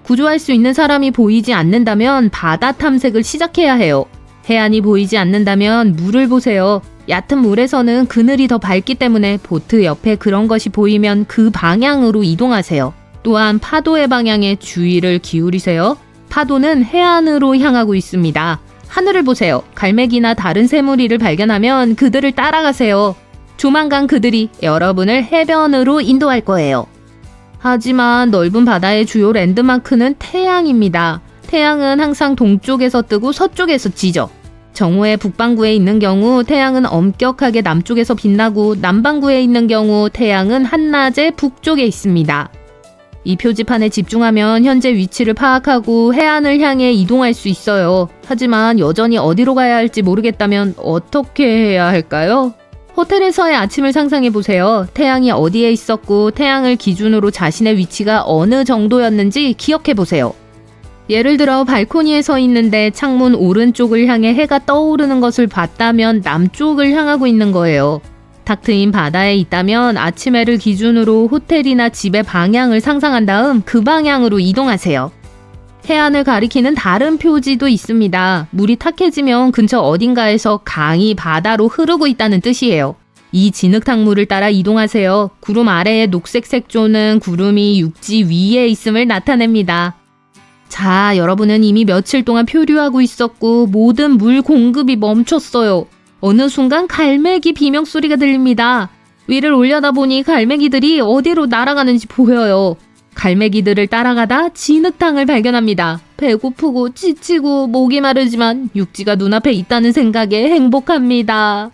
구조할 수 있는 사람이 보이지 않는다면 바다 탐색을 시작해야 해요. 해안이 보이지 않는다면 물을 보세요. 얕은 물에서는 그늘이 더 밝기 때문에 보트 옆에 그런 것이 보이면 그 방향으로 이동하세요. 또한 파도의 방향에 주의를 기울이세요. 파도는 해안으로 향하고 있습니다. 하늘을 보세요. 갈매기나 다른 새무리를 발견하면 그들을 따라가세요. 조만간 그들이 여러분을 해변으로 인도할 거예요. 하지만 넓은 바다의 주요 랜드마크는 태양입니다. 태양은 항상 동쪽에서 뜨고 서쪽에서 지죠. 정오의 북반구에 있는 경우 태양은 엄격하게 남쪽에서 빛나고 남반구에 있는 경우 태양은 한낮에 북쪽에 있습니다. 이 표지판에 집중하면 현재 위치를 파악하고 해안을 향해 이동할 수 있어요. 하지만 여전히 어디로 가야 할지 모르겠다면 어떻게 해야 할까요? 호텔에서의 아침을 상상해보세요. 태양이 어디에 있었고 태양을 기준으로 자신의 위치가 어느 정도였는지 기억해보세요. 예를 들어 발코니에 서 있는데 창문 오른쪽을 향해 해가 떠오르는 것을 봤다면 남쪽을 향하고 있는 거예요. 탁 트인 바다에 있다면 아침 해를 기준으로 호텔이나 집의 방향을 상상한 다음 그 방향으로 이동하세요. 해안을 가리키는 다른 표지도 있습니다. 물이 탁해지면 근처 어딘가에서 강이 바다로 흐르고 있다는 뜻이에요. 이 진흙탕물을 따라 이동하세요. 구름 아래의 녹색 색조는 구름이 육지 위에 있음을 나타냅니다. 자, 여러분은 이미 며칠 동안 표류하고 있었고 모든 물 공급이 멈췄어요. 어느 순간 갈매기 비명소리가 들립니다. 위를 올려다보니 갈매기들이 어디로 날아가는지 보여요. 갈매기들을 따라가다 진흙탕을 발견합니다. 배고프고 지치고 목이 마르지만 육지가 눈앞에 있다는 생각에 행복합니다.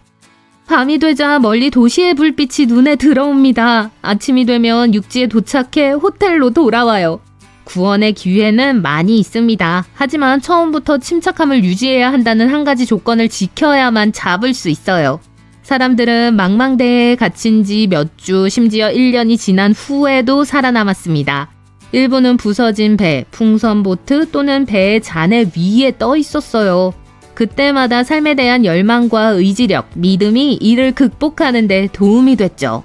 밤이 되자 멀리 도시의 불빛이 눈에 들어옵니다. 아침이 되면 육지에 도착해 호텔로 돌아와요. 구원의 기회는 많이 있습니다. 하지만 처음부터 침착함을 유지해야 한다는 한 가지 조건을 지켜야만 잡을 수 있어요. 사람들은 망망대해에 갇힌 지 몇 주, 심지어 1년이 지난 후에도 살아남았습니다. 일부는 부서진 배, 풍선보트 또는 배의 잔해 위에 떠 있었어요. 그때마다 삶에 대한 열망과 의지력, 믿음이 이를 극복하는 데 도움이 됐죠.